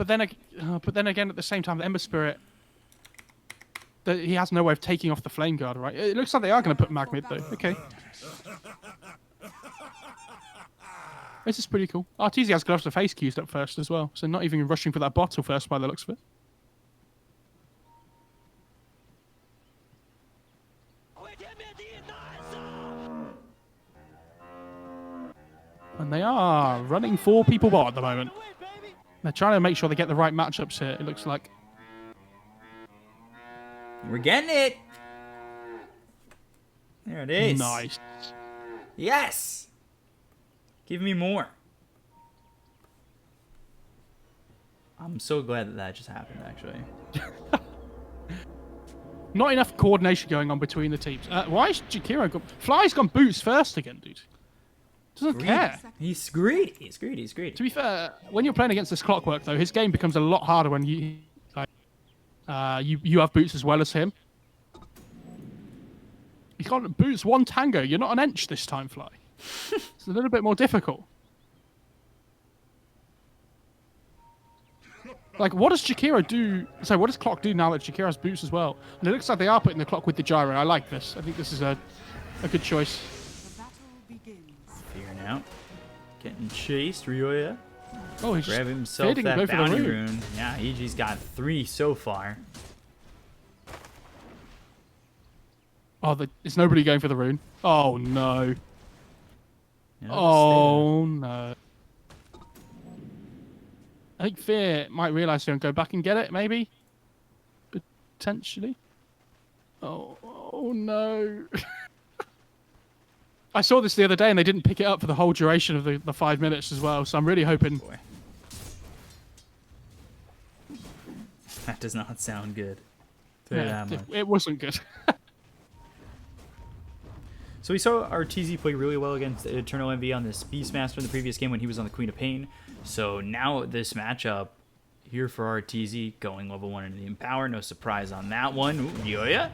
But then again, at the same time, the Ember Spirit, he has no way of taking off the Flame Guard, right? It looks like they are going to put Mag mid, though. Okay. This is pretty cool. RTZ has Gloves of Face queued up first as well, so not even rushing for that bottle first by the looks of it. And they are running 4 people bot at the moment. They're trying to make sure they get the right matchups here, it looks like. We're getting it. There it is. Nice. Yes. Give me more. I'm so glad that that just happened, actually. Not enough coordination going on between the teams. Why is Jakiro gone? Fly's gone boots first again, dude. Doesn't care. He's greedy. He's greedy. He's greedy. To be fair, when you're playing against this Clockwork, though, his game becomes a lot harder when you have boots as well as him. He's got boots 1 tango. You're not an inch this time, Fly. It's a little bit more difficult. Like, what does Jakiro do? So, what does Clock do now that Jakiro has boots as well? And it looks like they are putting the Clock with the gyro. I like this. I think this is a good choice. Figuring out. Getting chased, Ryoya. Oh, he's Grab himself that bounty rune. Yeah, EG's got 3 so far. Oh, is nobody going for the rune? Oh, no. Yeah, Oh, no. I think Fear might realise he'll go back and get it, maybe? Potentially. Oh no. I saw this the other day and they didn't pick it up for the whole duration of the 5 minutes as well, so I'm really hoping... Boy. That does not sound good. Yeah, it wasn't good. So we saw RTZ play really well against Eternal Envy on this Beastmaster in the previous game when he was on the Queen of Pain. So now this matchup here for RTZ going level 1 into the Empower. No surprise on that one. Ooh, Ryoya.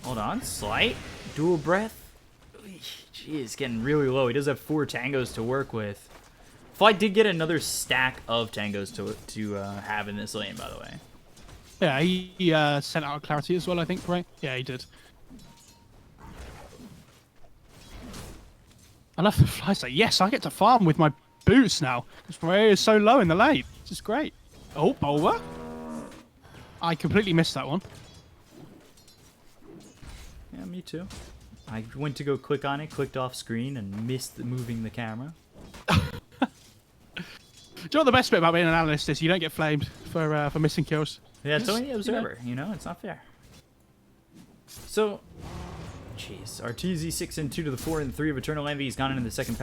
Hold on. Slight. Dual Breath. Jeez, getting really low. He does have 4 tangos to work with. Fly did get another stack of tangos to have in this lane, by the way. Yeah, he sent out Clarity as well, I think, right? Yeah, he did. I love the Fly say, yes, I get to farm with my boots now. Because Ray is so low in the lane. This is great. Oh, Bulwer. I completely missed that one. Yeah, me too. I went to go click on it, clicked off screen, and missed moving the camera. Do you know what the best bit about being an analyst is? You don't get flamed for missing kills. Yeah, it's only the observer, you know? It's not fair. So, jeez. RTZ 6 and 2 to the 4 and 3 of Eternal Envy. He's gone into the second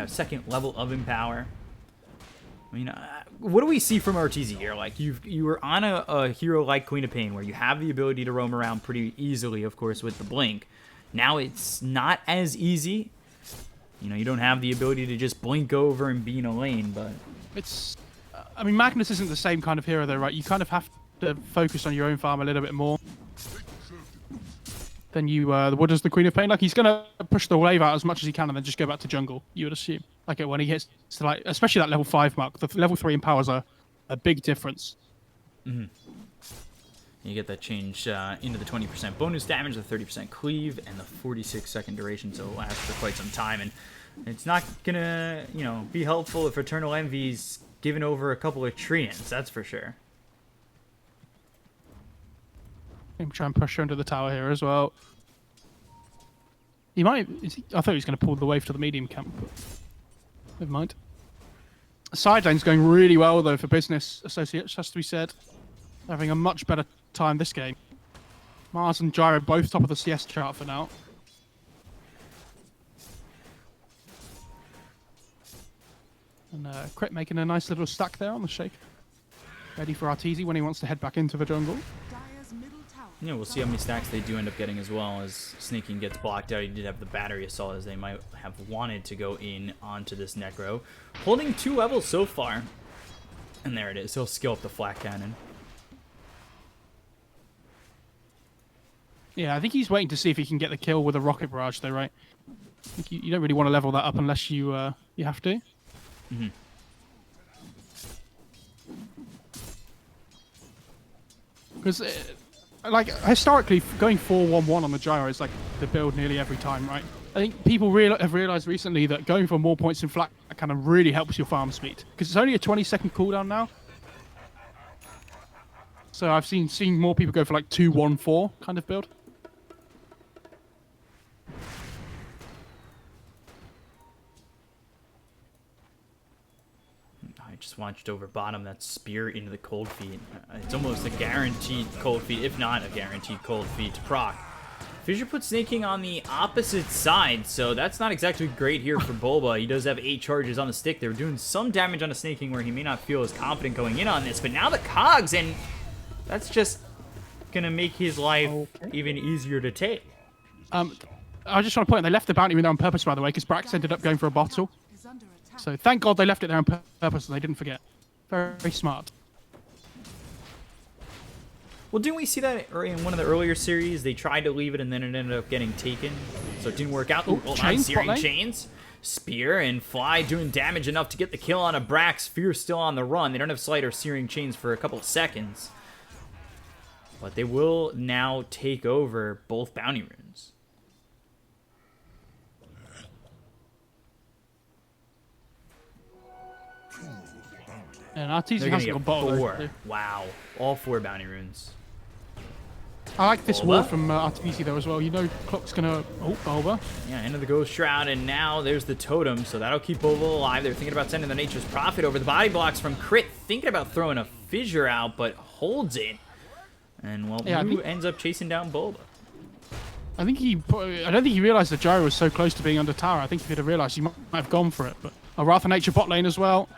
second level of Empower. I mean, what do we see from RTZ here? Like, you were on a hero like Queen of Pain, where you have the ability to roam around pretty easily, of course, with the blink. Now it's not as easy. You know, you don't have the ability to just blink over and be in a lane, but... It's... I mean, Magnus isn't the same kind of hero, though, right? You kind of have to focus on your own farm a little bit more than you what does the Queen of Pain. Like, he's going to push the wave out as much as he can and then just go back to jungle, you would assume. Like, when he hits to, like, especially that level 5 mark, the level 3 empowers are a big difference. Mm-hmm. You get that change into the 20% bonus damage, the 30% cleave, and the 46-second duration, so it'll last for quite some time. And it's not gonna, you know, be helpful if Eternal Envy's given over a couple of treants, that's for sure. I'm trying to push her into the tower here as well. He might... I thought he was going to pull the wave to the medium camp, but never mind. Side lane's going really well, though, for Business Associates, has to be said. They're having a much better time this game. Mars and Gyro both top of the CS chart for now. And Crit making a nice little stack there on the shake. Ready for Arteezy when he wants to head back into the jungle. Yeah, we'll see how many stacks they do end up getting as well as Snaking gets blocked out. He did have the battery assault as they might have wanted to go in onto this Necro. Holding 2 levels so far. And there it is. He'll skill up the flat cannon. Yeah, I think he's waiting to see if he can get the kill with a rocket barrage, though, right? I think you don't really want to level that up unless you have to. Mm-hmm. Because, like, historically, going 4-1-1 on the gyro is like the build nearly every time, right? I think people have realized recently that going for more points in flat kind of really helps your farm speed. Because it's only a 20-second cooldown now. So I've seen more people go for like 2-1-4 kind of build. I just watched over bottom that spear into the cold feet. It's almost a guaranteed cold feet, if not a guaranteed cold feet to proc. Fissure put Snake King on the opposite side, so that's not exactly great here for Bulba. He does have 8 charges on the stick. They're doing some damage on a Snake King where he may not feel as confident going in on this, but now the cogs, and that's just gonna make his life even easier to take. I was just trying to point out, they left the bounty room there on purpose, by the way, because Brax ended up going for a bottle. So thank God they left it there on purpose and they didn't forget. Very, very smart. Well, didn't we see that in one of the earlier series? They tried to leave it and then it ended up getting taken. So it didn't work out. Ooh, hold on, chains, Searing Chains. Spear and Fly doing damage enough to get the kill on a Brax. Fear still on the run. They don't have Slight or Searing Chains for a couple of seconds. But they will now take over both bounty runes. And Arteezy They're has gonna got get bottle. 4. Wow. All 4 bounty runes. I like this Bulba? ward from Arteezy though as well. You know Clock's gonna... Oh, Bulba. Yeah, into the Ghost Shroud, and now there's the Totem, so that'll keep Bulba alive. They're thinking about sending the Nature's Prophet over. The body blocks from Crit, thinking about throwing a Fissure out, but holds it. And, well, Yeah, Moo ends up chasing down Bulba. I don't think he realized the gyro was so close to being under tower. I think if he'd have realized, he might have gone for it. But Wrath of Nature bot lane as well.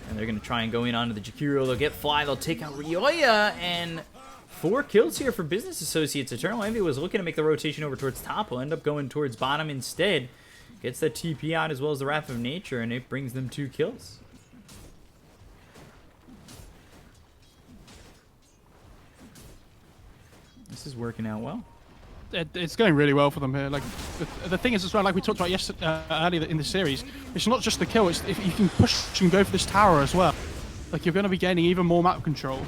And they're going to try and go in onto the Jakiro. They'll get Fly. They'll take out Ryoya. And 4 kills here for Business Associates. Eternal Envy was looking to make the rotation over towards top. Will end up going towards bottom instead. Gets that TP out as well as the Wrath of Nature. And it brings them 2 kills. This is working out well. It's going really well for them here. Like the thing is as well, like we talked about yesterday, earlier in the series, it's not just the kill. It's if you can push and go for this tower as well. Like you're going to be gaining even more map control.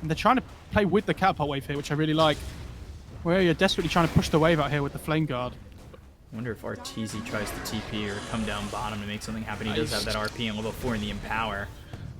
And they're trying to play with the catapult wave here, which I really like. Where you're desperately trying to push the wave out here with the flame guard. I wonder if Arteezy tries to TP or come down bottom to make something happen. He does have that RP and level 4 in the Empower.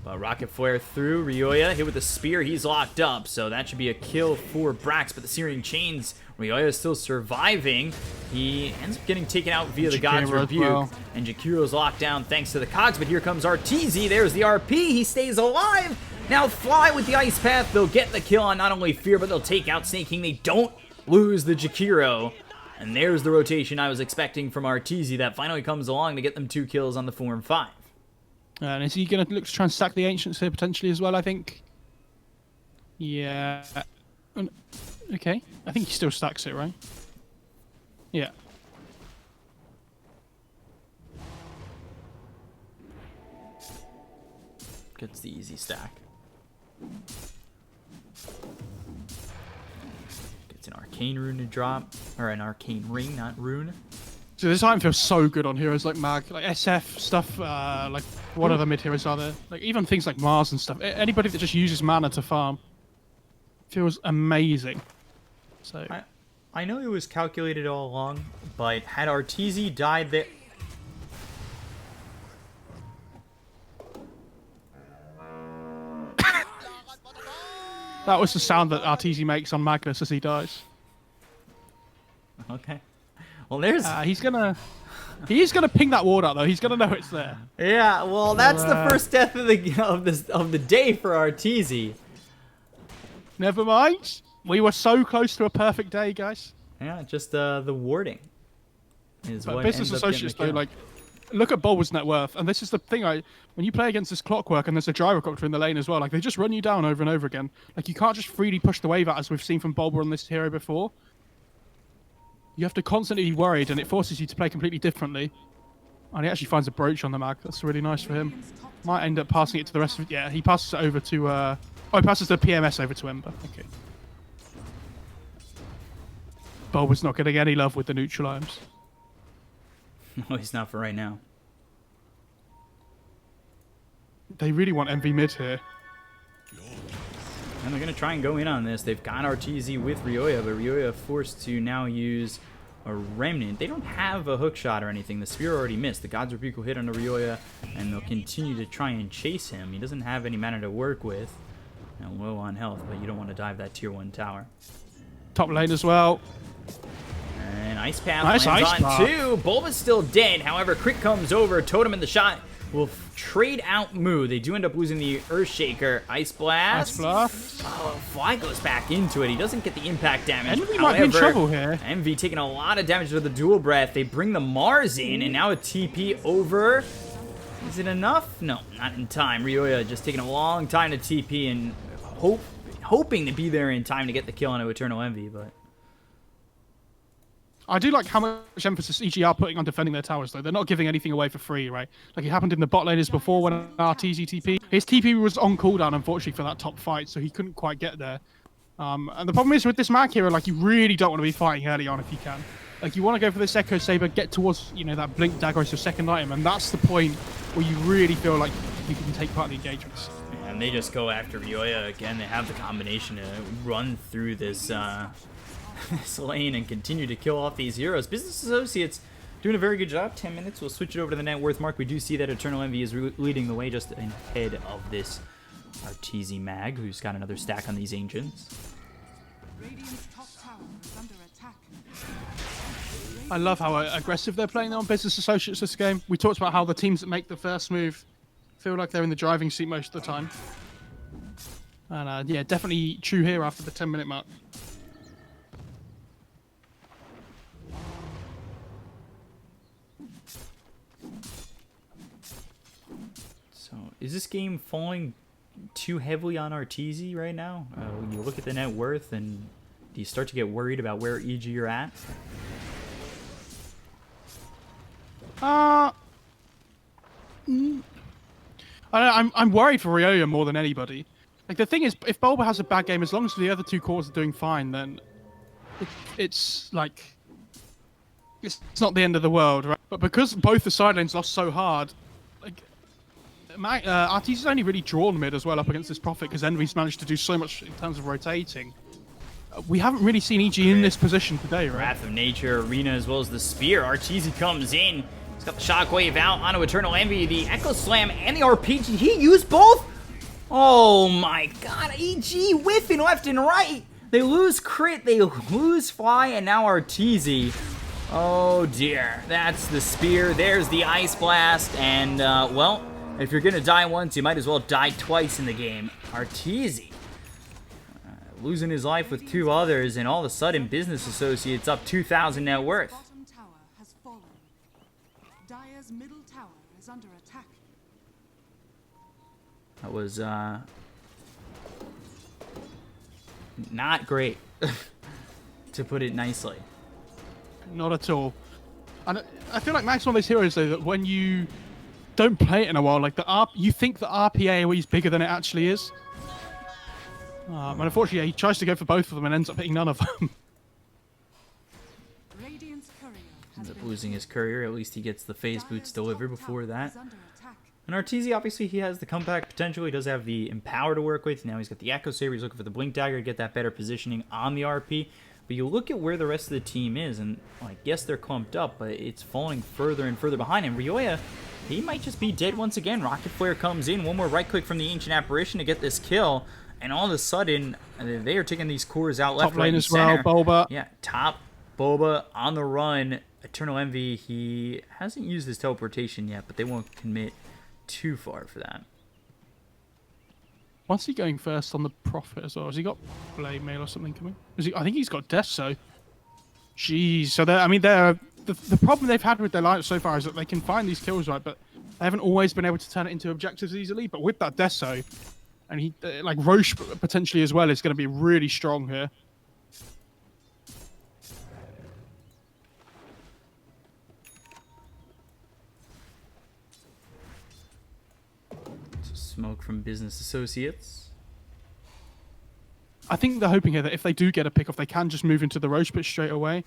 But Rocket Flare through. Ryoya hit with the Spear. He's locked up, so that should be a kill for Brax. But the Searing Chains, Ryoya is still surviving. He ends up getting taken out via the God's Rebuke. Well. And Jakiro's locked down thanks to the Cogs. But here comes Arteezy. There's the RP. He stays alive. Now Fly with the Ice Path. They'll get the kill on not only Fear, but they'll take out Snake King. They don't lose the Jakiro. And there's the rotation I was expecting from Arteezy that finally comes along to get them 2 kills on the 4 and 5. And is he going to look to try and stack the Ancients here potentially as well, I think? Yeah. Okay. I think he still stacks it, right? Yeah. Gets the easy stack. Gets an Arcane Rune to drop. Or an Arcane Ring, not Rune. So this item feels so good on heroes like Mag, like SF stuff, like what other mid heroes are there? Like even things like Mars and stuff. Anybody that just uses mana to farm feels amazing. So I know it was calculated all along, but had Arteezy died there... That was the sound that Arteezy makes on Magnus as he dies. Okay. Well, there's... He's gonna ping that ward out though. He's gonna know it's there. Yeah, well, that's the first death of the day for Arteezy. Never mind. We were so close to a perfect day, guys. Yeah, just the warding is but what Business ends up Associates getting the though, kill. like, look at Bulba's net worth, and this is the thing. When you play against this Clockwork and there's a Gyrocopter in the lane as well, like they just run you down over and over again. Like you can't just freely push the wave out as we've seen from Bulba on this hero before. You have to constantly be worried, and it forces you to play completely differently. And he actually finds a brooch on the mag. That's really nice for him. Might end up passing it to the rest of it. Yeah, he passes it over to... oh, he passes the PMS over to Ember. Okay. Bulba's not getting any love with the neutral items. No, he's not for right now. They really want MV mid here. And they're going to try and go in on this. They've got RTZ with Ryoya, but Ryoya forced to now use a Remnant. They don't have a hook shot or anything. The Spear already missed. The God's Rebuke will hit onto Ryoya, and they'll continue to try and chase him. He doesn't have any mana to work with. And low on health, but you don't want to dive that tier 1 tower. Top lane as well. And Ice Path Nice lands Ice on Path. 2. Bulba's still dead. However, Crit comes over. Totem in the shot will trade out Moo. They do end up losing the Earthshaker. Ice Blast. Ice Blast. Oh, Fly goes back into it. He doesn't get the impact damage. Envy might be in trouble here. Envy taking a lot of damage with the Dual Breath. They bring the Mars in, and now a TP over. Is it enough? No, not in time. Ryoya just taking a long time to TP and hoping to be there in time to get the kill on Eternal Envy, but... I do like how much emphasis EG are putting on defending their towers, though. They're not giving anything away for free, right? Like it happened in the bot laners before when RTZ TP. His TP was on cooldown, unfortunately, for that top fight, so he couldn't quite get there. And the problem is with this mag hero, like, you really don't want to be fighting early on if you can. Like, you want to go for this Echo Saber, get towards, you know, that Blink Dagger as your second item, and that's the point where you really feel like you can take part in the engagements. And they just go after Ryoya again. They have the combination to run through this this lane and continue to kill off these heroes. Business Associates doing a very good job. 10 minutes. We'll switch it over to the net worth mark. We do see that Eternal Envy is leading the way just ahead of this Arteezy Mag, who's got another stack on these Ancients. Radiant's top tower is under attack. I love how aggressive they're playing on Business Associates this game. We talked about how the teams that make the first move feel like they're in the driving seat most of the time. And yeah, definitely true here after the 10-minute mark. So, is this game falling too heavily on Arteezy right now? When you look at the net worth, and do you start to get worried about where EG you're at? I'm worried for Ryoya more than anybody. Like, the thing is, if Bulba has a bad game, as long as the other two cores are doing fine, then it's like... It's not the end of the world, right? But because both the side lanes lost so hard, like... Arteezy's only really drawn mid as well up against this Prophet, because Envy's managed to do so much in terms of rotating. We haven't really seen EG in this position today, right? Wrath of Nature, Arena, as well as the Spear. Arteezy comes in. He's got the Shockwave out onto Eternal Envy, the Echo Slam, and the RPG. He used both? Oh my god, EG whiffing left and right. They lose Crit, they lose Fly, and now Arteezy. Oh dear, that's the Spear. There's the Ice Blast, and well, if you're gonna die once, you might as well die twice in the game. Arteezy losing his life with two others, and all of a sudden, Business Associates up 2,000 net worth. Bottom tower has fallen. Dire's middle tower is under attack. That was not great, to put it nicely. Not at all. And I feel like Mac's one of those heroes, though, that when you don't play it in a while, like you think the RPA is bigger than it actually is. And unfortunately, he tries to go for both of them and ends up hitting none of them. Radiant's courier Ends has up been losing his courier. At least he gets the phase boots delivered before that. is under attack. And Arteezy, obviously, he has the comeback potential. He does have the Empower to work with. Now he's got the Echo Saber. He's looking for the Blink Dagger to get that better positioning on the RP. But you look at where the rest of the team is, and I guess they're clumped up, but it's falling further and further behind. And Ryoya, he might just be dead once again. Rocket Flare comes in. One more right click from the Ancient Apparition to get this kill. And all of a sudden, they are taking these cores out left, Top right, lane and as well, center. Bulba. Yeah, top Boba on the run. Eternal Envy, he hasn't used his teleportation yet, but they won't commit too far for that. What's he going first on the Prophet as well? Has he got Blade Mail or something coming? I think he's got Death, so... Jeez. So, the problem they've had with their lineup so far is that they can find these kills, right, but they haven't always been able to turn it into objectives easily. But with that Deso, and he, like Roche potentially as well, is going to be really strong here. Smoke from Business Associates. I think they're hoping here that if they do get a pick off, they can just move into the Roche pit straight away.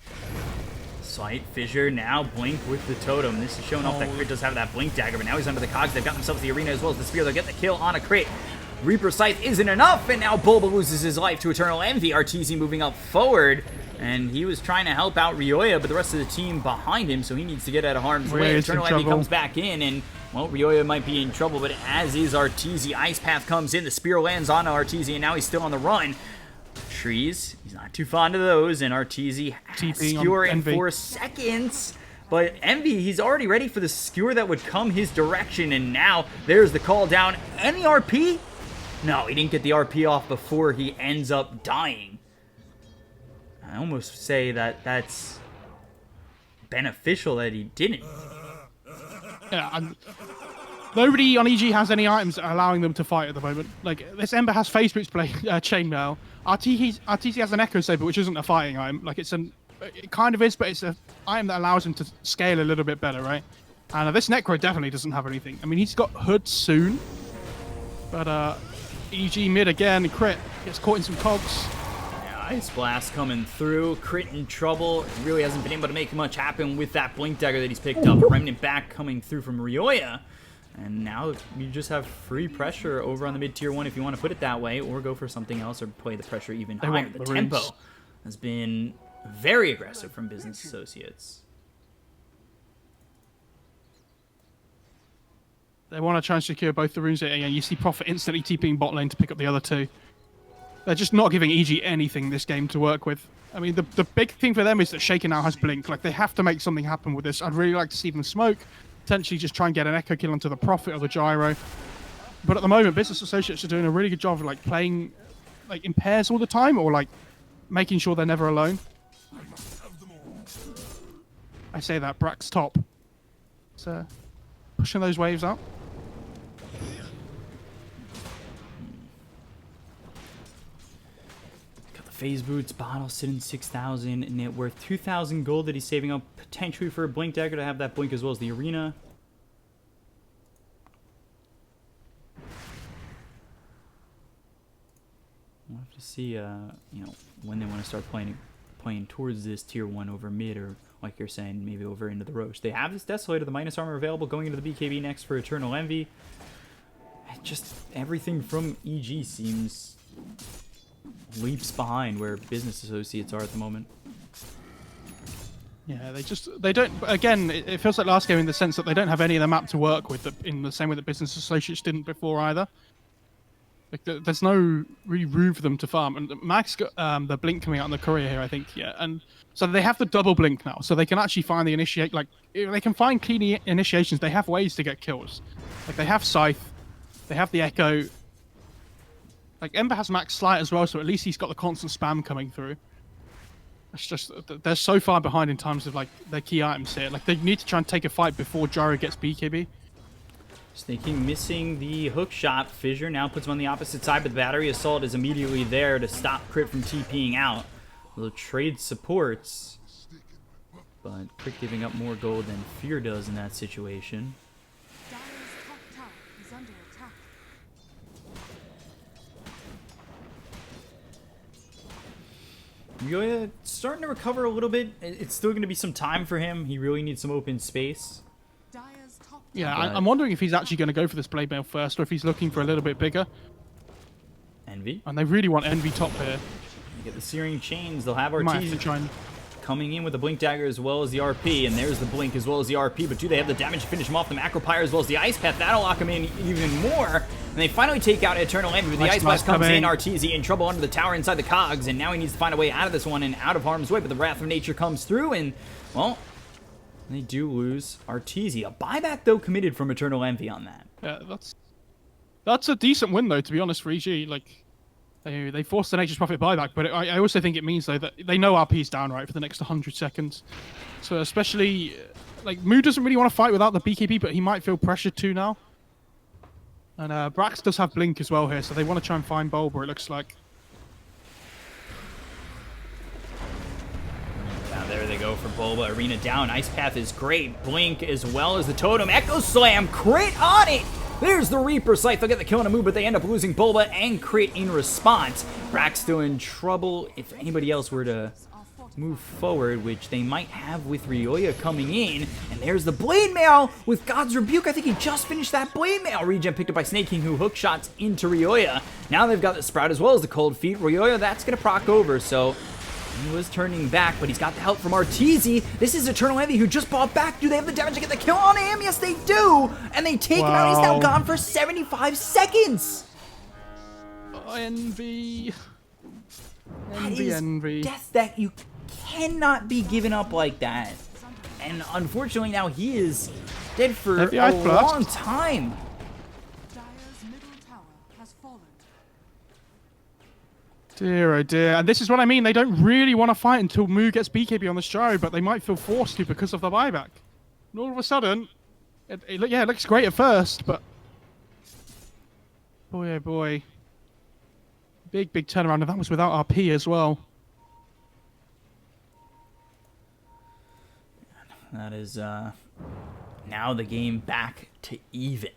Sight, Fissure, now Blink with the Totem. This is showing off that Crit does have that Blink Dagger, but now he's under the cogs. They've got themselves the Arena as well as the Spear. They'll get the kill on a Crit. Reaper Scythe isn't enough, and now Bulba loses his life to Eternal Envy. Arteezy moving up forward, and he was trying to help out Ryoya, but the rest of the team behind him, so he needs to get out of harm's way. Eternal Envy comes back in, and, well, Ryoya might be in trouble, but as is Arteezy. Ice Path comes in, the spear lands on Arteezy, and now he's still on the run. Trees, he's not too fond of those, and Arteezy has Skewer in 4 seconds. But Envy, he's already ready for the skewer that would come his direction, and now there's the call down. And the RP? No, he didn't get the RP off before he ends up dying. I almost say that that's beneficial that he didn't. Yeah, nobody on EG has any items allowing them to fight at the moment. Like, this Ember has Phase Boots chainmail. Arteezy has an Echo Saber, which isn't a fighting item. Like, it kind of is, but it's an item that allows him to scale a little bit better, right? And this Necro definitely doesn't have anything. I mean, he's got Hood soon, but EG mid again, crit, gets caught in some cogs. Yeah, Ice Blast coming through, crit in trouble. He really hasn't been able to make much happen with that Blink Dagger that he's picked up. A Remnant back coming through from Ryoya. And now you just have free pressure over on the mid tier 1 if you want to put it that way, or go for something else or play the pressure even higher. The tempo has been very aggressive from Business Associates. They want to try and secure both the runes. And you see Prophet instantly TPing bot lane to pick up the other 2. They're just not giving EG anything this game to work with. I mean, the big thing for them is that Shaker now has Blink. Like, they have to make something happen with this. I'd really like to see them smoke. Potentially just try and get an Echo kill onto the Prophet or the Gyro. But at the moment, Business Associates are doing a really good job of, like, playing, like, in pairs all the time, or, like, making sure they're never alone. I say that, Brax top. So, pushing those waves out. Got the Phase Boots, bottle sitting 6,000, net worth 2,000 gold that he's saving up potentially for a Blink Dagger to have that blink as well as the arena. We'll have to see, you know, when they want to start playing towards this tier 1 over mid, or like you're saying, maybe over into the Roche. They have this Desolator, the minus armor available, going into the BKB next for Eternal Envy. Just everything from EG seems leaps behind where Business Associates are at the moment. Yeah, they don't, again, it feels like last game in the sense that they don't have any of the map to work with in the same way that Business Associates didn't before either. Like, there's no really room for them to farm. And Max got the Blink coming out in the courier here, I think, yeah. And so they have the double Blink now, so they can actually find the initiate, like, if they can find clean initiations, they have ways to get kills. Like, they have Scythe, they have the Echo. Like, Ember has Max Slight as well, so at least he's got the constant spam coming through. It's just, they're so far behind in terms of, like, their key items here. Like, they need to try and take a fight before Gyro gets BKB. Sneaking, missing the hook shot. Fissure now puts him on the opposite side, but the battery assault is immediately there to stop Crit from TPing out. They'll trade supports, but Crit giving up more gold than Fear does in that situation. Dire's top tower is under attack. Ryoya starting to recover a little bit. It's still going to be some time for him. He really needs some open space. Dire's top Yeah, But- I'm wondering if he's actually going to go for this blade mail first, or if he's looking for a little bit bigger. Envy. And they really want Envy top here. You get the Searing Chains. They'll have Might have to Arteezy try and... coming in with the Blink Dagger as well as the RP, and there's the Blink as well as the RP, but do they have the damage to finish him off? The Macro Pyre as well as the Ice Path, that'll lock him in even more, and they finally take out Eternal Envy, but the Ice Blast comes in. Arteezy in trouble under the tower inside the cogs, and now he needs to find a way out of this one and out of harm's way, but the Wrath of Nature comes through, and, well, they do lose Arteezy. A buyback, though, committed from Eternal Envy on that. Yeah, that's a decent win, though, to be honest, for EG. Like, they forced the Nature's Prophet buyback, but I also think it means, though, that they know RP's down, right, for the next 100 seconds. So especially, like, Moo doesn't really want to fight without the BKB, but he might feel pressured to now. And Brax does have Blink as well here, so they want to try and find Bulba, it looks like. Now there they go for Bulba. Arena down. Ice Path is great. Blink as well as the Totem. Echo Slam. Crit on it. There's the Reaper Scythe. They'll get the kill on a move, but they end up losing Bulba and Crit in response. Brax still in trouble. If anybody else were to move forward, which they might have with Ryoya coming in. And there's the Blade Mail with God's Rebuke. I think he just finished that Blade Mail. Regen picked up by Snake King, who hook shots into Ryoya. Now they've got the Sprout as well as the Cold Feet. Ryoya, that's going to proc over, so he was turning back, but he's got the help from Arteezy. This is Eternal Envy, who just bought back. Do they have the damage to get the kill on him? Yes, they do. And they take him out. He's now gone for 75 seconds. Envy. That is death that you cannot be given up like that. And unfortunately now he is dead for a long time. Dire's middle tower has fallen. Dear, oh dear. And this is what I mean. They don't really want to fight until Moo gets BKB on the Stride, but they might feel forced to because of the buyback. And all of a sudden, it looks great at first, but boy, oh boy. Big turnaround, and that was without RP as well. That is now the game back to even.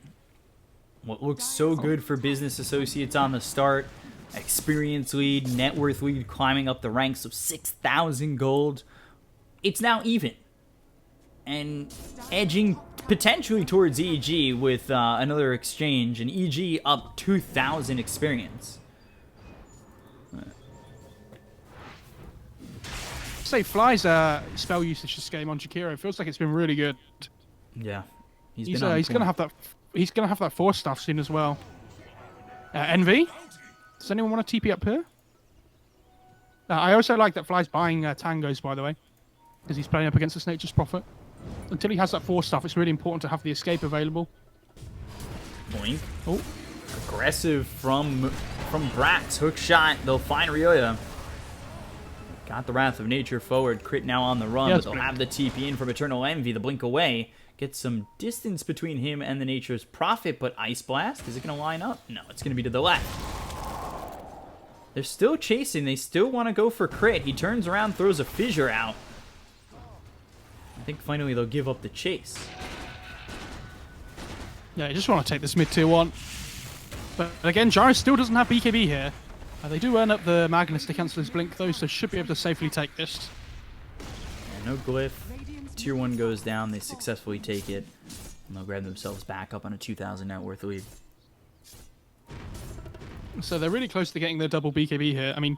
What looks so good for Business Associates on the start. Experience lead, net worth lead climbing up the ranks of 6,000 gold. It's now even. And edging potentially towards EG with another exchange. And EG up 2,000 experience. Say Fly's spell usage this game on Jakiro feels like it's been really good. Yeah, he's gonna have that. He's gonna have that force stuff soon as well. Envy, does anyone want to TP up here? I also like that Fly's buying tangos, by the way, because he's playing up against this Nature's Prophet. Until he has that force stuff, it's really important to have the escape available. Boink. Oh, aggressive from Brax. Hook shot. They'll find Ryoya. Got the Wrath of Nature forward. Crit now on the run, but they'll have the TP in from Eternal Envy. The blink away. Get some distance between him and the Nature's Prophet, but Ice Blast, is it going to line up? No, it's going to be to the left. They're still chasing. They still want to go for crit. He turns around, throws a Fissure out. I think finally they'll give up the chase. Yeah, you just want to take this mid-tier one. But again, Jarus still doesn't have BKB here. They do earn up the Magnus to cancel his blink though, so should be able to safely take this. Yeah, no glyph. Tier 1 goes down, they successfully take it, and they'll grab themselves back up on a 2,000 net worth lead. So they're really close to getting their double BKB here. I mean,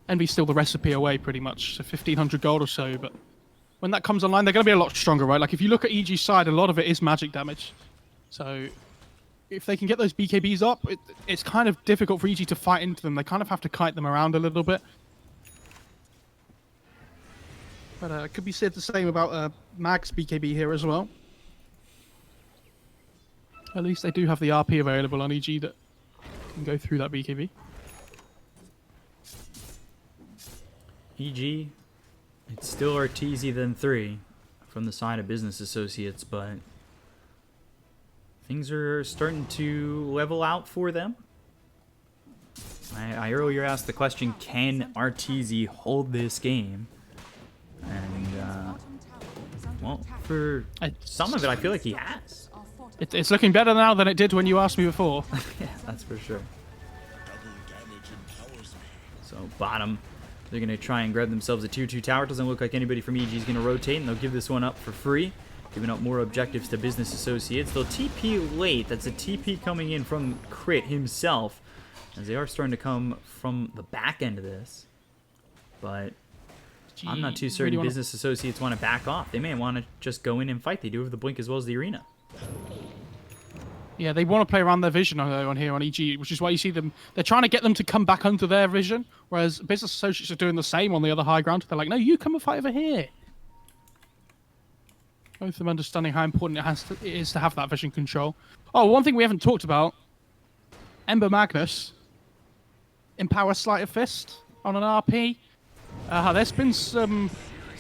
Envy's still the recipe away pretty much, so 1,500 gold or so, but when that comes online, they're going to be a lot stronger, right? Like if you look at EG's side, a lot of it is magic damage. So if they can get those BKBs up, it's kind of difficult for EG to fight into them. They kind of have to kite them around a little bit. But it could be said the same about Mag's BKB here as well. At least they do have the RP available on EG that can go through that BKB. EG, it's still Arteezy then 3 from the side of Business Associates, but things are starting to level out for them. I earlier asked the question, can Arteezy hold this game? And, well, for some of it, I feel like he has. It's looking better now than it did when you asked me before. Yeah, that's for sure. So, bottom, they're going to try and grab themselves a tier 2 tower. Doesn't look like anybody from EG is going to rotate, and they'll give this one up for free. Giving up more objectives to Business Associates. They'll TP late. That's a TP coming in from Crit himself, as they are starting to come from the back end of this. But I'm not too certain really Business Associates want to back off. They may want to just go in and fight. They do have the blink as well as the arena. Yeah, they want to play around their vision on here on EG, which is why you see them. They're trying to get them to come back under their vision, whereas Business Associates are doing the same on the other high ground. They're like, no, you come and fight over here. Both of them understanding how important it is to have that vision control. Oh, one thing we haven't talked about. Ember Magnus. Empower Sleight of Fist on an RP. There's been some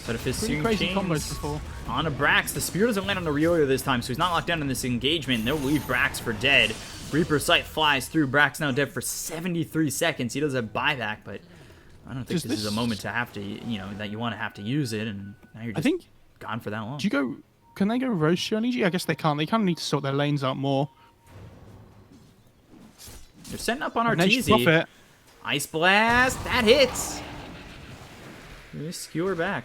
pretty crazy combos before. On a Brax, the Spear doesn't land on the Ryoya this time, so he's not locked down in this engagement. They'll leave Brax for dead. Reaper Sight flies through. Brax now dead for 73 seconds. He does have buyback, but I don't think this is a moment to have to, that you want to have to use it, and now you're just gone for that long. Can they go Roshi on EG? I guess they can't. They kind of need to sort their lanes out more. They're setting up on Arteezy. Ice Blast, that hits. They skewer back.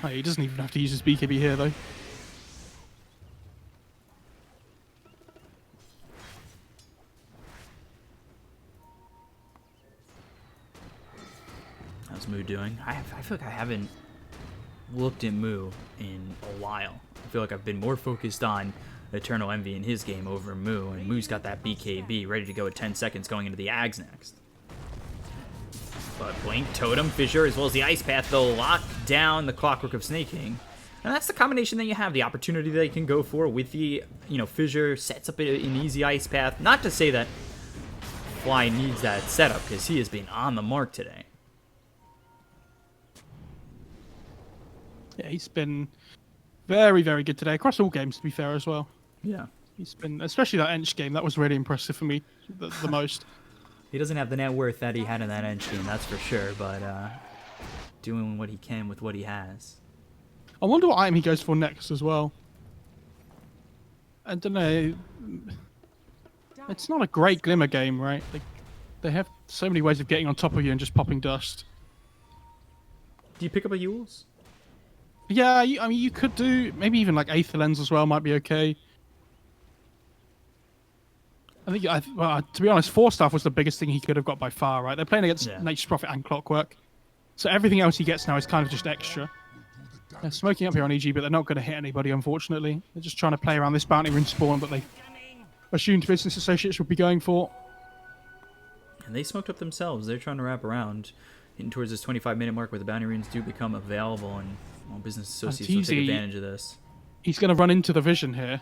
Oh, he doesn't even have to use his BKB here, though. How's Moo doing? I feel like I haven't looked at Moo in a while. I feel like I've been more focused on Eternal Envy in his game over Moo, and Moo's got that BKB ready to go at 10 seconds going into the Ags next. But Blink, Totem, Fissure, as well as the Ice Path, they'll lock down the Clockwork of Snake King. And that's the combination that you have, the opportunity they can go for with the, Fissure sets up an easy Ice Path. Not to say that Fly needs that setup, because he has been on the mark today. Yeah, he's been very, very good today, across all games, to be fair, as well. Yeah. He's been, especially that Ench game, that was really impressive for me, the most. He doesn't have the net worth that he had in that Ench game, that's for sure, but doing what he can with what he has. I wonder what item he goes for next as well. I don't know. It's not a great Glimmer game, right? They have so many ways of getting on top of you and just popping dust. Do you pick up a Yules? Yeah, I mean, you could do maybe even like Aether Lens as well might be okay. I think, to be honest, 4-staff was the biggest thing he could have got by far, right? They're playing against Nature's Prophet and Clockwork. So everything else he gets now is kind of just extra. They're smoking up here on EG, but they're not going to hit anybody, unfortunately. They're just trying to play around this bounty rune spawn that they assumed Business Associates would be going for. And they smoked up themselves. They're trying to wrap around, hitting towards this 25-minute mark where the bounty runes do become available, and Business Associates will take advantage of this. He's going to run into the vision here.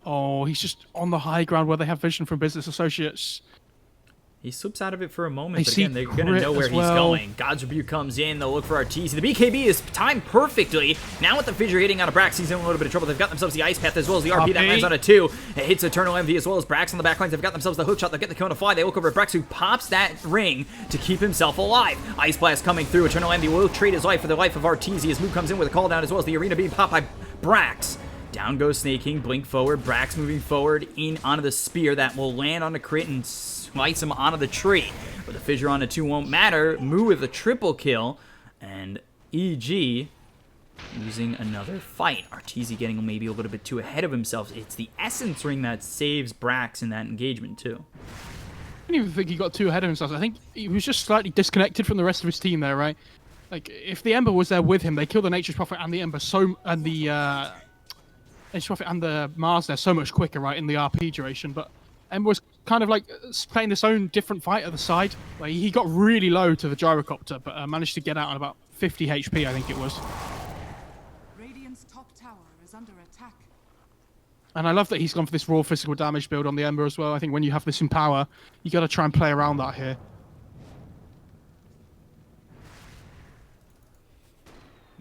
Oh, he's just on the high ground where they have vision from Business Associates. He slips out of it for a moment, but see again, they're going to know where he's going. God's Rebuke comes in. They'll look for Arteezy. The BKB is timed perfectly. Now with the Fissure hitting on a Brax, he's in a little bit of trouble. They've got themselves the Ice Path as well as the RP that lands on a 2. It hits Eternal Envy as well as Brax on the back lines. They've got themselves the hook shot. They'll get the kill on a fly. They look over at Brax, who pops that ring to keep himself alive. Ice Blast coming through. Eternal Envy will trade his life for the life of Arteezy as Moo comes in with a call down as well as the arena being popped by Brax. Down goes Snake King, blink forward, Brax moving forward in onto the spear that will land on the crit and slice him onto the tree. But the Fissure on the 2 won't matter. Moo with a triple kill, and EG losing another fight. Arteezy getting maybe a little bit too ahead of himself. It's the Essence Ring that saves Brax in that engagement too. I don't even think he got too ahead of himself. I think he was just slightly disconnected from the rest of his team there, right? Like, if the Ember was there with him, they kill the Nature's Prophet and the Ember and the Nature's Prophet and the Mars there so much quicker, right, in the RP duration. But Ember was kind of like playing this own different fight at the side. Like, he got really low to the gyrocopter, but managed to get out on about 50 HP, I think it was. Radiant's top tower is under attack. And I love that he's gone for this raw physical damage build on the Ember as well. I think when you have this in power, you got to try and play around that here.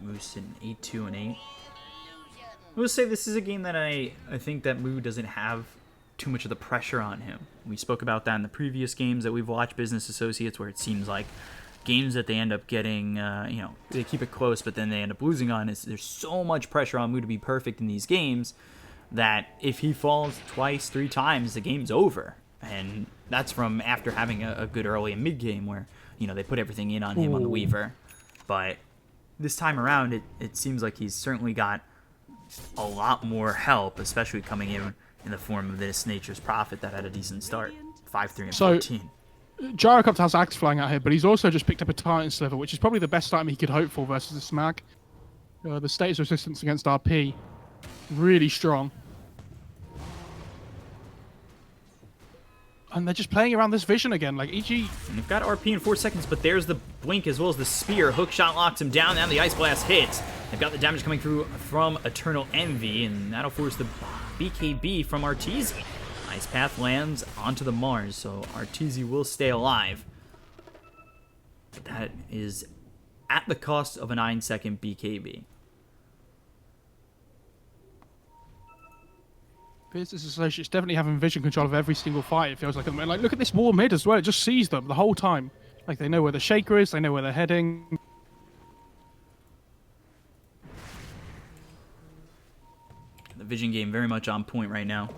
Moo's sitting 8-2 and 8. I will say this is a game that I think that Moo doesn't have too much of the pressure on him. We spoke about that in the previous games that we've watched Business Associates, where it seems like games that they end up getting, they keep it close, but then they end up losing on. There's so much pressure on Moo to be perfect in these games that if he falls twice, 3 times, the game's over. And that's from after having a good early and mid game where, they put everything in on him on the Weaver. But this time around, it seems like he's certainly got a lot more help, especially coming in the form of this Nature's Prophet that had a decent start. 5-3 and 14. Gyrocopter has Axe flying out here, but he's also just picked up a Titan Sliver, which is probably the best item he could hope for versus the Smag. The status resistance against RP, really strong. And they're just playing around this vision again, like EG. And they've got RP in 4 seconds, but there's the blink as well as the spear. Hookshot locks him down, and the Ice Blast hits. They've got the damage coming through from Eternal Envy, and that'll force the BKB from Arteezy. Ice Path lands onto the Mars, so Arteezy will stay alive. But that is at the cost of a 9-second BKB. Business Associates definitely having vision control of every single fight, it feels like. Like, look at this wall mid as well, it just sees them the whole time. Like, they know where the Shaker is, they know where they're heading. The vision game very much on point right now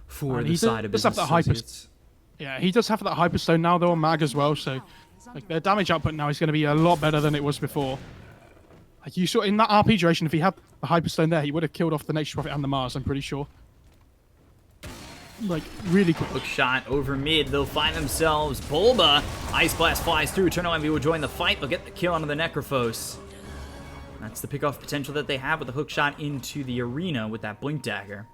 for the side of Business Associates. Yeah, he does have that Hyperstone now, though, on Mag as well, so Like, their damage output now is going to be a lot better than it was before. Like, you saw in that RP duration, if he had the Hyperstone there, he would have killed off the Nature Prophet and the Mars, I'm pretty sure. Like, really quick. Hook shot over mid. They'll find themselves Bulba. Ice Blast flies through. Eternal Envy will join the fight. They'll get the kill onto the Necrophos. That's the pickoff potential that they have with the hook shot into the arena with that Blink Dagger.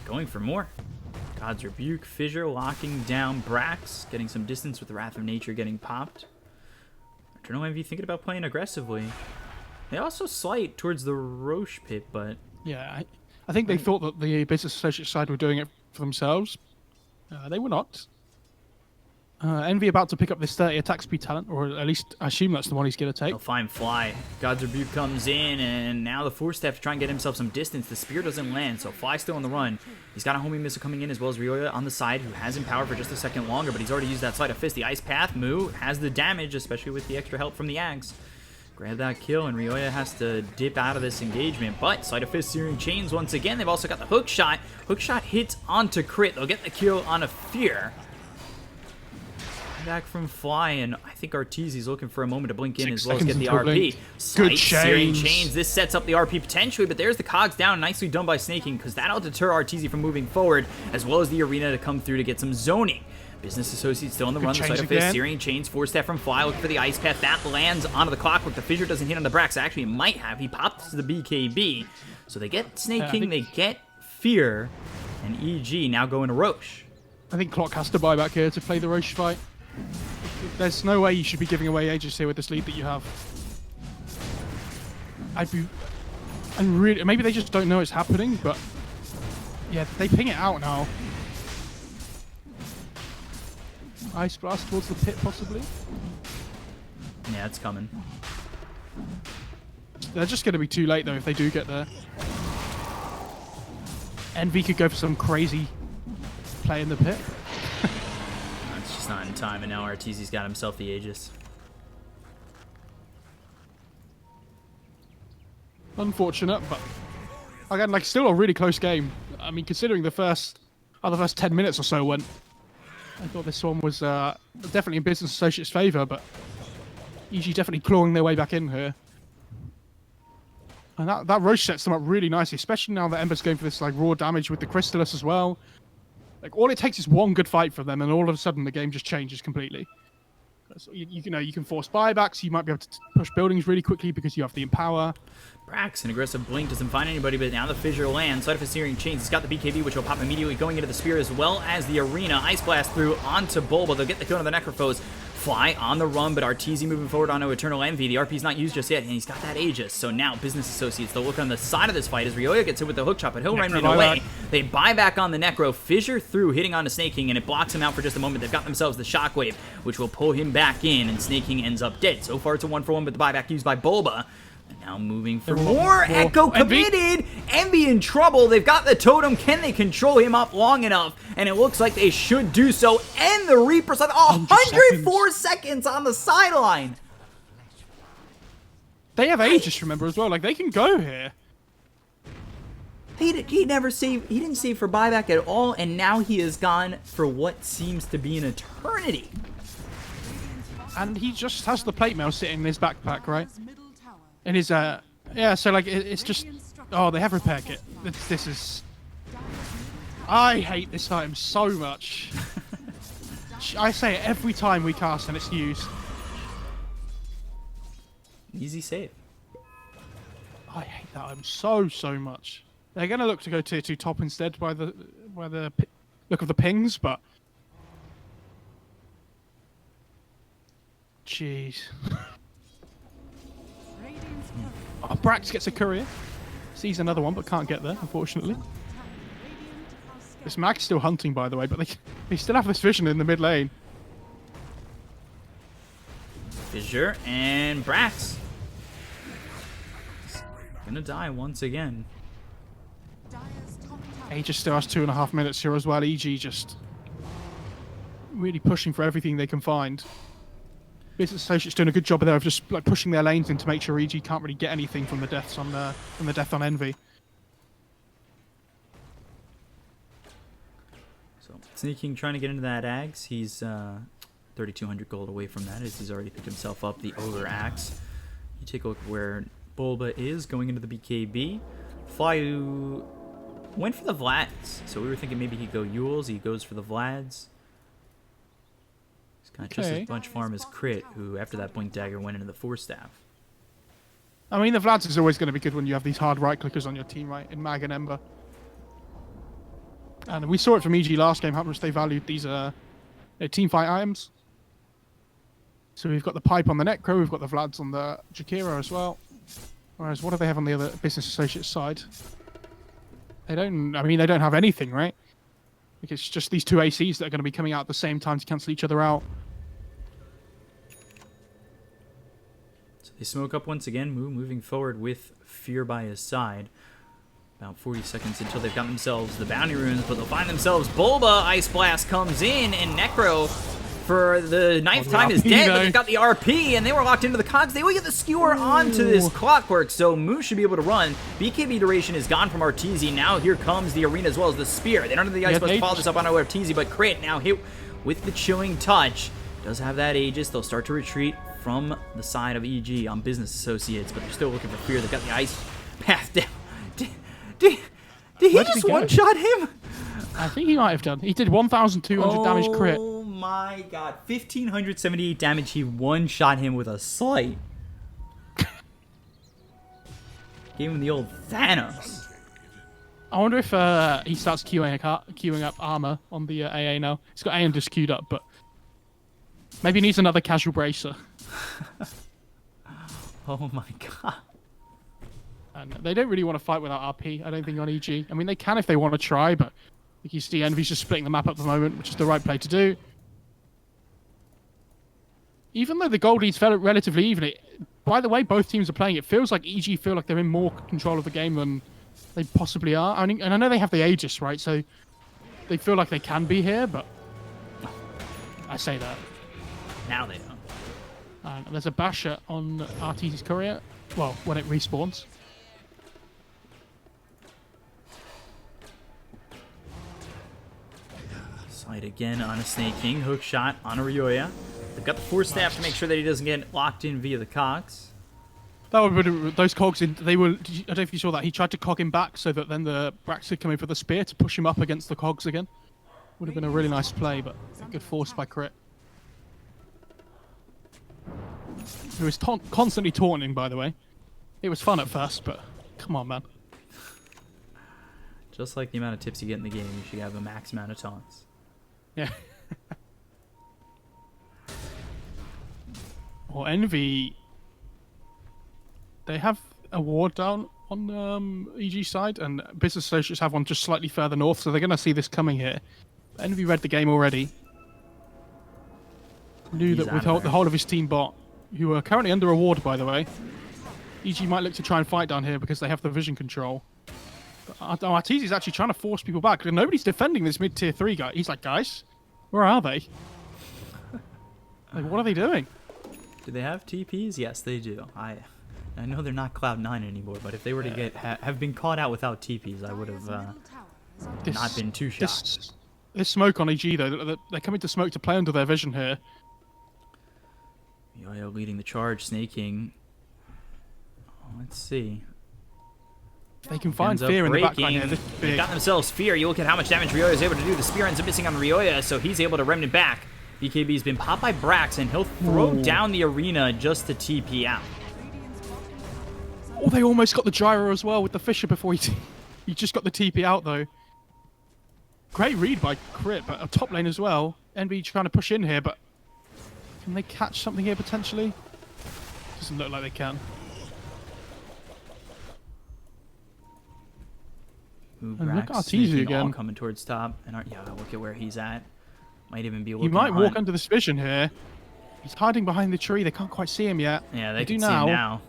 Going for more. God's Rebuke. Fissure locking down Brax. Getting some distance with the Wrath of Nature getting popped. Eternal Envy thinking about playing aggressively. They also slight towards the Roche pit, but... Yeah, I think they thought that the Business Associate side were doing it for themselves. They were not. Envy about to pick up this 30 attack speed talent, or at least I assume that's the one he's going to take. They'll find Fly. God's Rebuke comes in, and now the Force Staff to try and get himself some distance. The Spear doesn't land, so Fly's still on the run. He's got a homing missile coming in, as well as Ryoya on the side, who has Empower for just a second longer, but he's already used that Sleight of Fist. The Ice Path Moo has the damage, especially with the extra help from the Ags. Grab that kill, and Ryoya has to dip out of this engagement, but Sleight of Fist, Searing Chains once again. They've also got the Hook Shot. Hook Shot hits onto crit. They'll get the kill on a Fear. Back from Fly, and I think Arteezy's looking for a moment to blink in as well as get the RP. Good Searing chains. Chains. This sets up the RP potentially, but there's the cogs down. Nicely done by Snaking, because that'll deter Arteezy from moving forward, as well as the arena to come through to get some zoning. Business Associates still on the run. The Sleight of Fist, Searing Chains, Force Staff from Fly. Looking for the Ice Path. That lands onto the Clockwork. The Fissure doesn't hit on the Brax. Actually, it might have. He popped to the BKB. So they get Snaking, they get Fear, and EG now going to Roche. I think Clock has to buy back here to play the Roche fight. There's no way you should be giving away Aegis here with this lead that you have. I'm really, maybe they just don't know it's happening, but yeah, they ping it out now. Ice Blast towards the pit, possibly. Yeah, it's coming. They're just going to be too late, though, if they do get there. Envy could go for some crazy play in the pit. It's just not in time, and now Arteezy's got himself the Aegis. Unfortunate, but again, like, still a really close game. I mean, considering the first 10 minutes or so went, I thought this one was definitely in Business Associates' favour, but EG definitely clawing their way back in here. And that Roche sets them up really nicely, especially now that Ember's going for this like raw damage with the Crystallis as well. Like, all it takes is one good fight from them, and all of a sudden the game just changes completely. So you know, you can force buybacks, you might be able to push buildings really quickly because you have the Empower. Brax, an aggressive blink, doesn't find anybody, but now the Fissure lands. Sleight of Fist, Searing Chains, he's got the BKB, which will pop immediately going into the Spear, as well as the Arena. Ice Blast through onto Bulba. They'll get the kill on the Necrophos. Fly on the run, but Arteezy moving forward onto Eternal Envy. The RP's not used just yet, and he's got that Aegis. So now Business Associates, they'll look on the side of this fight as Ryoya gets hit with the hook chop, but he'll run away. They buy back on the Necro. Fissure through, hitting onto Snaking, and it blocks him out for just a moment. They've got themselves the Shockwave, which will pull him back in, and Snaking ends up dead. So far, it's a 1-for-1, but the buyback used by Bulba. And now moving for more. Echo committed. Envy in trouble. They've got the totem. Can they control him up long enough? And it looks like they should do so. And the Reaper's like 104 seconds on the sideline. They have Aegis, remember, as well. Like, they can go here. He never saved. He didn't save for buyback at all, and now he is gone for what seems to be an eternity. And he just has the plate mail sitting in his backpack, right? In his, yeah, so, like, it's just... Oh, they have repair kit. This is... I hate this item so much. I say it every time we cast and it's used. Easy save. I hate that item so much. They're going to look to go tier 2 top instead by the look of the pings, but... Jeez. Oh, Brax gets a courier. Sees another one, but can't get there, unfortunately. This Mag's still hunting, by the way, but they still have this vision in the mid lane. Fissure and Brax. Gonna die once again. Aegis still has 2.5 minutes here as well. EG just really pushing for everything they can find. Business Associates doing a good job there of just like pushing their lanes in to make sure EG can't really get anything from the deaths on Envy. Sneaking, trying to get into that axe. He's 3,200 gold away from that as he's already picked himself up the Ogre Axe. You take a look at where Bulba is going into the BKB. Fly went for the Vlads, so we were thinking maybe he'd go Yules. He goes for the Vlads. He's got just as much farm as Crit, who after that Blink Dagger went into the Force Staff. I mean, the Vlads is always going to be good when you have these hard right-clickers on your team, right? In Mag and Ember. And we saw it from EG last game, how much they valued these team fight items. So we've got the Pipe on the Necro, we've got the Vlads on the Jakira as well. Whereas, what do they have on the other Business Associates side? They don't, I mean, they don't have anything, right? Like, it's just these two ACs that are going to be coming out at the same time to cancel each other out. So they smoke up once again, moving forward with Fear by his side. About 40 seconds until they've got themselves the bounty runes, but they'll find themselves Bulba. Ice Blast comes in, and Necro, for the ninth time, is dead, but they've got the RP, and they were locked into the cogs. They will get the skewer onto this clockwork, so Moose should be able to run. BKB duration is gone from Arteezy. Now here comes the arena as well as the spear. They don't have the Ice Blast to follow this up on Arteezy, but Crit now hit with the chilling touch. Does have that Aegis. They'll start to retreat from the side of EG on Business Associates, but they're still looking for Fear. They've got the Ice Path down. Did he just one-shot him? I think he might have done. He did 1,200 damage crit. Oh my god. 1,578 damage. He one-shot him with a slight. Gave him the old Thanos. I wonder if he starts queuing up armor on the AA now. He's got AM just queued up, but maybe he needs another casual bracer. Oh my god. And they don't really want to fight without RP, I don't think, on EG. I mean, they can if they want to try, but like you see, Envy's just splitting the map up at the moment, which is the right play to do. Even though the gold leads felt relatively even, by the way both teams are playing, it feels like EG feel like they're in more control of the game than they possibly are. I mean, and I know they have the Aegis, right? So they feel like they can be here, but I say that. Now they don't. And there's a basher on Arteezy's courier. Well, when it respawns. Slide again on a Snake King. Hook shot on a Ryoya. They've got the Force Staff to make sure that he doesn't get locked in via the cogs. That would have those cogs in. They were. I don't know if you saw that. He tried to cog him back so that then the Brax could come in for the spear to push him up against the cogs again. Would have been a really nice play, but a good force by Crit. Who was constantly taunting, by the way. It was fun at first, but come on, man. Just like the amount of tips you get in the game, you should have a max amount of taunts. Yeah. Well, Envy, they have a ward down on EG side, and Business Associates have one just slightly further north, so they're going to see this coming here. Envy read the game already. Knew that with the whole of his team bot, who are currently under a ward, by the way, EG might look to try and fight down here because they have the vision control. Arteezy is actually trying to force people back. Nobody's defending this mid-tier 3 guy. He's like, guys, where are they? Like, what are they doing? Do they have TPs? Yes, they do. I know they're not Cloud9 anymore, but if they were to have been caught out without TPs, I would have not been too shocked. This smoke on EG, though, they're coming to smoke to play under their vision here. Yo-Yo leading the charge, Snaking. Let's see. They can find Fear in the backline here. They've got themselves Fear. You look at how much damage Ryoya is able to do. The spear ends up missing on Ryoya, so he's able to remnant back. BKB's been popped by Brax, and he'll throw down the arena just to TP out. Oh, they almost got the gyro as well with the Fisher before he just got the TP out, though. Great read by Crit, but a top lane as well. NB trying to push in here, but can they catch something here potentially? Doesn't look like they can. Ooh, And look at Brax Arteezy again. coming towards top. And yeah, look at where he's at. Might even be able He to might walk under this vision here. He's hiding behind the tree. They can't quite see him yet. Yeah, they can see him now.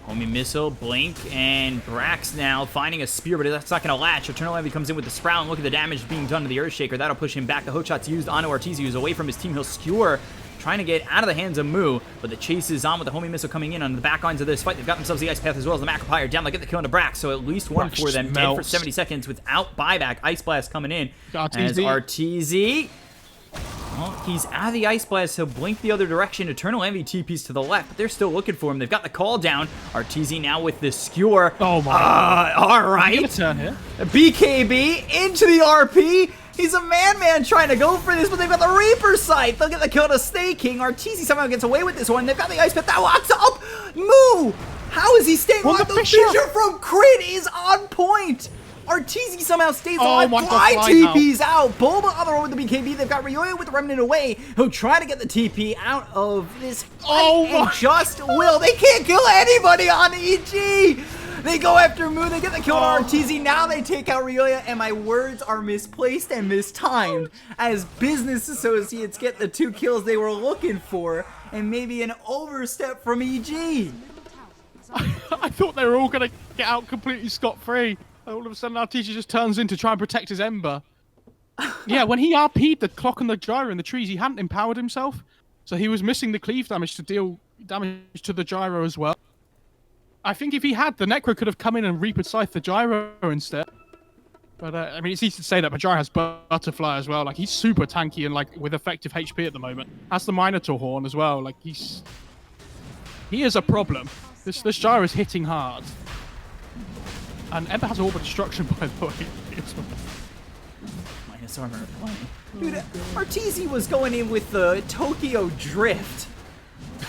Homie missile, blink, and Brax now finding a spear, but that's not going to latch. Eternal Envy comes in with the sprout, and look at the damage being done to the Earthshaker. That'll push him back. The hook shot's used onto Arteezy, who's away from his team. He'll skewer, trying to get out of the hands of Moo, but the chase is on with the homing missile coming in on the back lines of this fight. They've got themselves the Ice Path as well as the Macropire down. They get the kill into Brax, so at least one for them. Dead for 70 seconds without buyback. Ice Blast coming in as RTZ. Well, he's out of the Ice Blast. He'll blink the other direction. Eternal Envy TP's to the left, but they're still looking for him. They've got the call down. RTZ now with the skewer. Oh my. All right. Gonna turn here. BKB into the RP. He's a man trying to go for this, but they've got the Reaper sight. They'll get the kill to Stay King. RTZ somehow gets away with this one. They've got the Ice Path that walks up. Moo! How is he staying alive? The Fisher from Crit is on point. RTZ somehow stays alive. Fly TP's out. Bulba on the road with the BKB. They've got Ryoya with the Remnant away, who'll try to get the TP out of this fight and just will. They can't kill anybody on EG. They go after Moo. They get the kill on RTZ. Now they take out Ryoya, and my words are misplaced and mistimed as business associates get the 2 kills they were looking for, and maybe an overstep from EG. I thought they were all going to get out completely scot-free. All of a sudden, our teacher just turns in to try and protect his Ember. Yeah, when he RP'd the clock and the gyro in the trees, he hadn't empowered himself. So he was missing the cleave damage to deal damage to the gyro as well. I think if he had, the Necro could have come in and Reaper Scythe the gyro instead. But, I mean, it's easy to say that, but Gyro has Butterfly as well. Like, he's super tanky and, like, with effective HP at the moment. Has the Minotaur Horn as well. Like, he is a problem. This Gyro is hitting hard. And Ember has Orb of Destruction, by the way. Minus armor. Dude, RTZ was going in with the Tokyo Drift.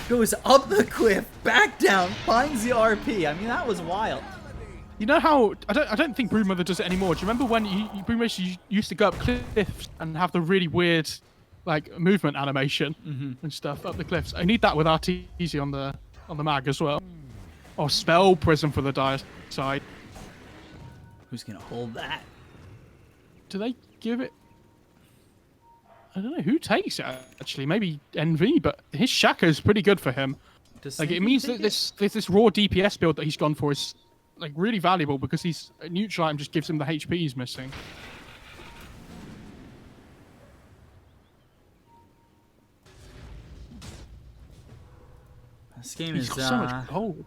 Goes up the cliff, back down, finds the RP. I mean, that was wild. You know how... I don't think Broodmother does it anymore. Do you remember when Broodmother used to go up cliffs and have the really weird, like, movement animation and stuff up the cliffs? I need that with RTZ on the mag as well. Or Spell Prism for the dire side. Who's gonna hold that? Do they give it? I don't know who takes it actually. Maybe NV, but his Shaka is pretty good for him. Like it means that this raw DPS build that he's gone for is like really valuable because he's a neutral item just gives him the HP he's missing. This game He's is got so much gold.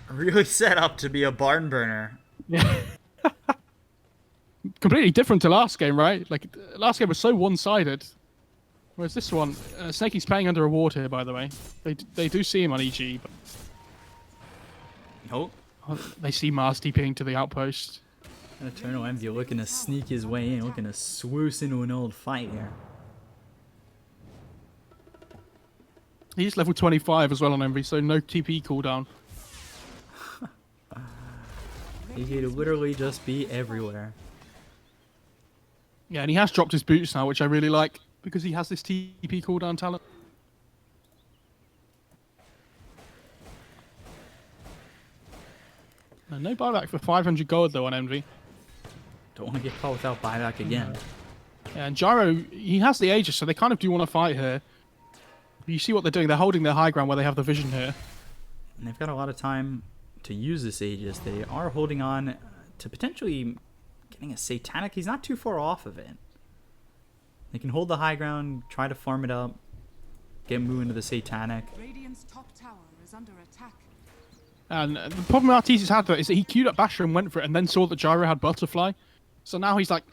Really set up to be a barn burner. Yeah. Completely different to last game, right? Like, last game was so one-sided. Whereas this one, Snakey's playing under a ward here, by the way. They do see him on EG, but... Oh. They see Mars TPing to the outpost. And Eternal Envy looking to sneak his way in, looking to swoosh into an old fight here. He's level 25 as well on Envy, so no TP cooldown. He could literally just be everywhere. Yeah, and he has dropped his boots now, which I really like, because he has this TP cooldown talent. And no buyback for 500 gold, though, on Envy. Don't want to get caught without buyback again. Yeah, and Gyro, he has the Aegis, so they kind of do want to fight here. You see what they're doing. They're holding their high ground where they have the vision here. And they've got a lot of time to use this Aegis. They are holding on to potentially getting a Satanic. He's not too far off of it. They can hold the high ground, try to farm it up, get Moo into the Satanic. Radiant's top tower is under attack. And the problem Artesis had though is that he queued up Basher and went for it and then saw that Gyro had Butterfly. So now he's like,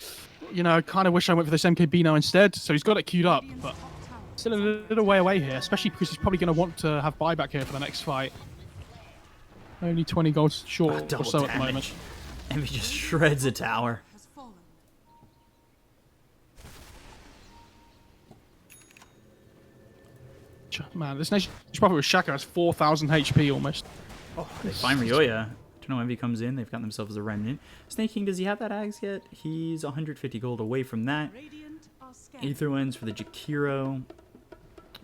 you know, I kind of wish I went for this MKB now instead. So he's got it queued up, but still a little way away here, especially because he's probably going to want to have buyback here for the next fight. Only 20 gold short or so at the moment. And he just shreds a tower. Has fallen. Man, this Nation's Prophet with Shaka has 4,000 HP almost. Oh, they find Ryoya. Eternal Envy comes in. They've got themselves a Remnant. Snake King, does he have that Axe yet? He's 150 gold away from that. Radiant are scattered. Aether Lens for the Jakiro.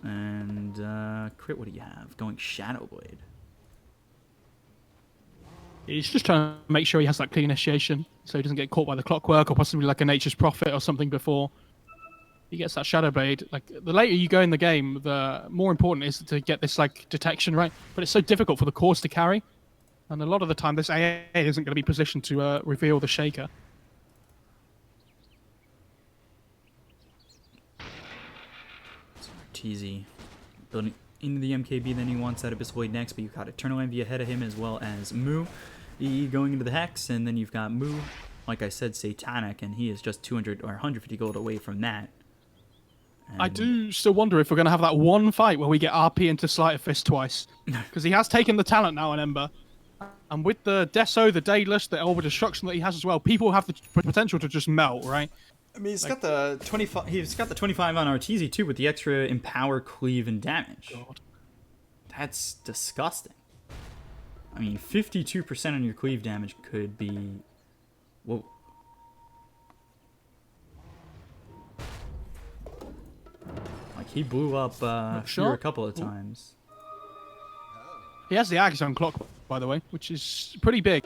And Crit, what do you have? Going Shadow Blade. He's just trying to make sure he has that clean initiation so he doesn't get caught by the clockwork or possibly like a Nature's Prophet or something before he gets that Shadow Blade. Like, the later you go in the game, the more important it is to get this like detection right. But it's so difficult for the cores to carry. And a lot of the time this AA isn't going to be positioned to reveal the Shaker. TZ building into the MKB. Then he wants that Abyssal Blade next, but you've got Eternal Envy ahead of him as well as Mu. E going into the Hex, and then you've got Mu, like I said, Satanic, and he is just 200 or 150 gold away from that. I do still wonder if we're going to have that one fight where we get RP into Sleight of Fist twice. Because he has taken the talent now on Ember. And with the Deso, the Daedalus, the Elbow Destruction that he has as well, people have the potential to just melt, right? I mean, he's got the 25. He's got the 25 on Arteezy too, with the extra Empower, Cleave, and damage. God. That's disgusting. I mean, 52% on your Cleave damage could be... Whoa. Like, he blew up here a couple of times. He has the Axe on clock, by the way, which is pretty big.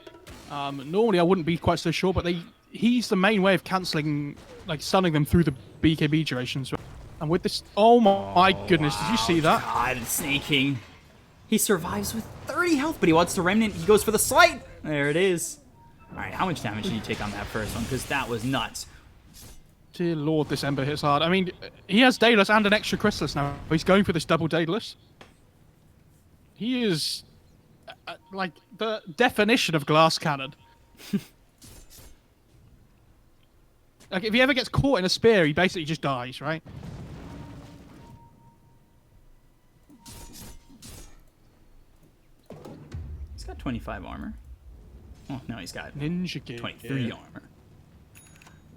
Normally, I wouldn't be quite so sure, but he's the main way of cancelling, like, stunning them through the BKB durations. And with this... Oh my goodness, did you see that? God, Snake King. He survives with 30 health, but he wants to Remnant. He goes for the Slight. There it is. All right, how much damage did you take on that first one? Because that was nuts. Dear Lord, this Ember hits hard. I mean, he has Daedalus and an extra Chrysalis now. He's going for this double Daedalus. He is, like, the definition of glass cannon. Like, if he ever gets caught in a spear, he basically just dies, right? He's got 25 armor. Oh, no, he's got Ninja Gear. 23 armor.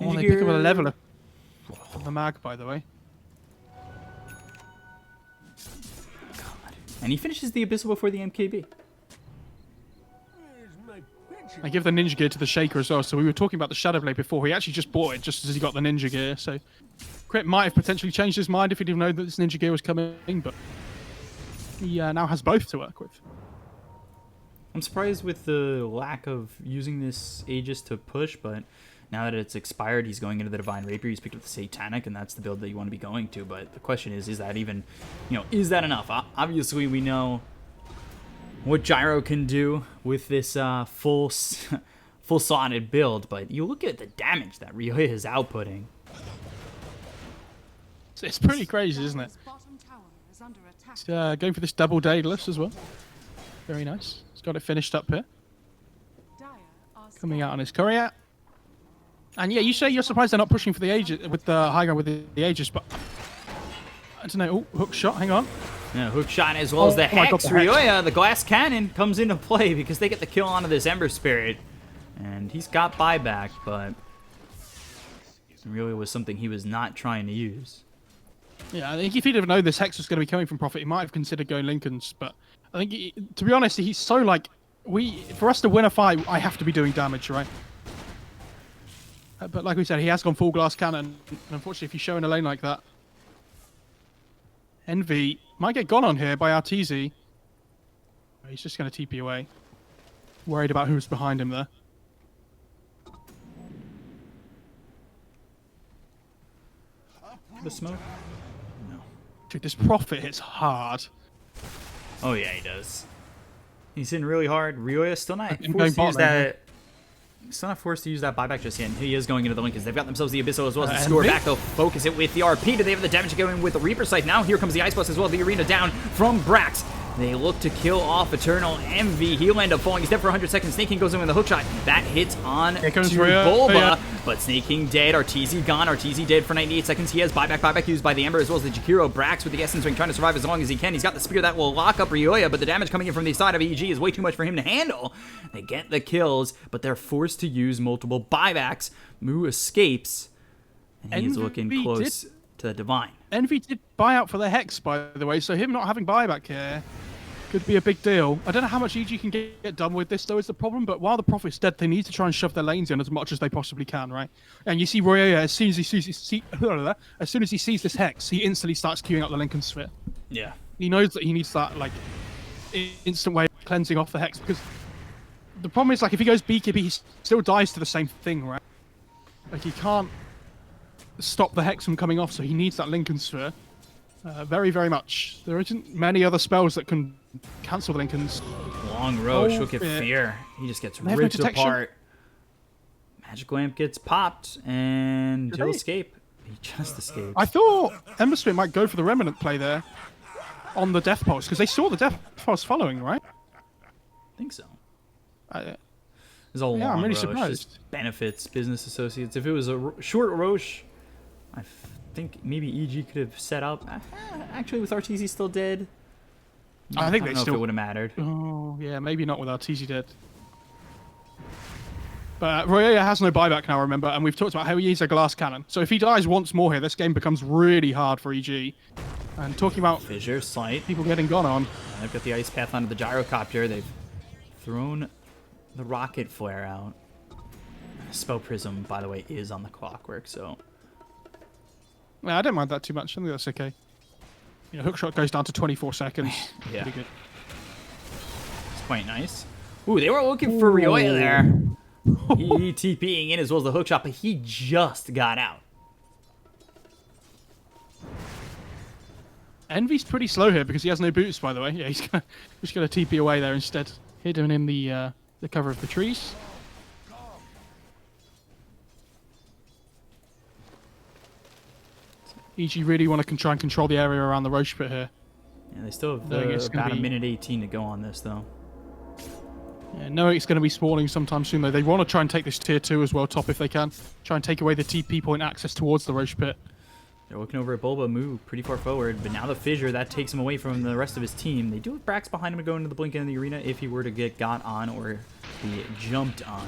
Oh, they pick up a leveler from the mag, by the way. God. And he finishes the Abyssal before the MKB. I give the Ninja Gear to the Shaker as well. So we were talking about the Shadow Blade before. He actually just bought it just as he got the Ninja Gear. So Crit might have potentially changed his mind if he didn't know that this Ninja Gear was coming, but he now has both to work with. I'm surprised with the lack of using this Aegis to push, but now that it's expired, he's going into the Divine Rapier. He's picked up the Satanic, and that's the build that you want to be going to. But the question is that even, is that enough? Obviously, we know what Gyro can do with this full slotted build, but you look at the damage that Ryoya is outputting. It's pretty crazy, isn't it? Bottom tower is under attack. He's, going for this double Daedalus as well. Very nice. He's got it finished up here. Dire are Coming out on his courier. And yeah, you say you're surprised they're not pushing for the Aegis with the high ground with the Aegis, but I don't know. Oh, hook shot. Hang on. Yeah, hook shot as well as the my Hex. God, the Hex. Ryoya, the glass cannon, comes into play because they get the kill onto this Ember Spirit. And he's got buyback, but Ryoya was something he was not trying to use. Yeah, I think if he'd have known this Hex was going to be coming from Prophet, he might have considered going Lincoln's. But I think, to be honest, he's so like, for us to win a fight, I have to be doing damage, right? But like we said, he has gone full glass cannon. And unfortunately, if you show in a lane like that, Envy might get gone on here by Arteezy. He's just going to TP away. Worried about who's behind him there. The smoke? No. Dude, this Prophet hits hard. Oh yeah, he does. He's hitting really hard. Ryoya still not I'm forced to going use bot lane that. Still not forced to use that buyback just yet. He is going into the Lincolns. They've got themselves the Abyssal as well as the score Envy? back. They'll focus it with the RP. Do they have the damage going with the Reaper Sight? Now here comes the Ice Blast as well. The arena down from Brax. They look to kill off Eternal Envy. He'll end up falling. He's dead for 100 seconds. Snake King goes in with a hook shot. That hits on to comes Ryoya. Bulba. Ryoya. But Snake King dead. Arteezy gone. Arteezy dead for 98 seconds. He has buyback used by the Ember as well as the Jakiro. Brax with the Essence Ring trying to survive as long as he can. He's got the spear that will lock up Ryoya, but the damage coming in from the side of EG is way too much for him to handle. They get the kills, but they're forced to use multiple buybacks. Mu escapes, and he's looking Envy close to the Divine. Envy did buy out for the Hex, by the way, so him not having buyback here could be a big deal. I don't know how much EG can get done with this, though, is the problem, but while the Prophet's dead, they need to try and shove their lanes in as much as they possibly can, right? And you see Ryoya, as soon as he sees this Hex, he instantly starts queuing up the Lincoln Sphere. Yeah. He knows that he needs that, like, instant way of cleansing off the Hex, because the problem is, like, if he goes BKB, he still dies to the same thing, right? Like, he can't stop the Hex from coming off, so he needs that Lincoln Sphere. Very, very much. There isn't many other spells that can cancel the Lincolns. Long Roche, Oh, look at yeah. Fear. He just gets They have no ripped detection. apart. Magic Lamp gets popped, and he'll they? escape. He just escaped. I thought Ember Spirit might go for the Remnant play there. on the death pulse because they saw the death pulse following, right? I think so. I, There's a long I'm really Roche. surprised. Just benefits business associates. If it was a short Roche, I think maybe EG could have set up. Actually, with RTZ still dead, I think I they don't know still if it would have mattered. Oh, yeah, maybe not with TZ dead. But Roya has no buyback now, remember, and we've talked about how he is a glass cannon. So if he dies once more here, this game becomes really hard for EG. And talking about Fissure, Slight. people getting gone on. They've got the ice path onto the gyrocopter. They've thrown the rocket flare out. Spell Prism, by the way, is on the clockwork, so... Yeah, I don't mind that too much. I think that's okay. You know, hookshot goes down to 24 seconds. Yeah. Pretty good. It's quite nice. Ooh, they were looking for Ryoya there. He TPing in as well as the hookshot, but he just got out. Envy's pretty slow here because he has no boots, by the way. Yeah, just gonna TP away there instead, hidden in the cover of the trees. EG really want to try and control the area around the Roche pit here. Yeah, they still have Knowing it's gonna about a be- minute 18 to go on this, though. Yeah, knowing it's going to be spawning sometime soon, though, they want to try and take this tier 2 as well, top if they can. Try and take away the TP point access towards the Roche pit. They're looking over at Bulba, move pretty far forward, but now the Fissure, that takes him away from the rest of his team. They do have Brax behind him to go into the blink in the arena if he were to get got on or be jumped on.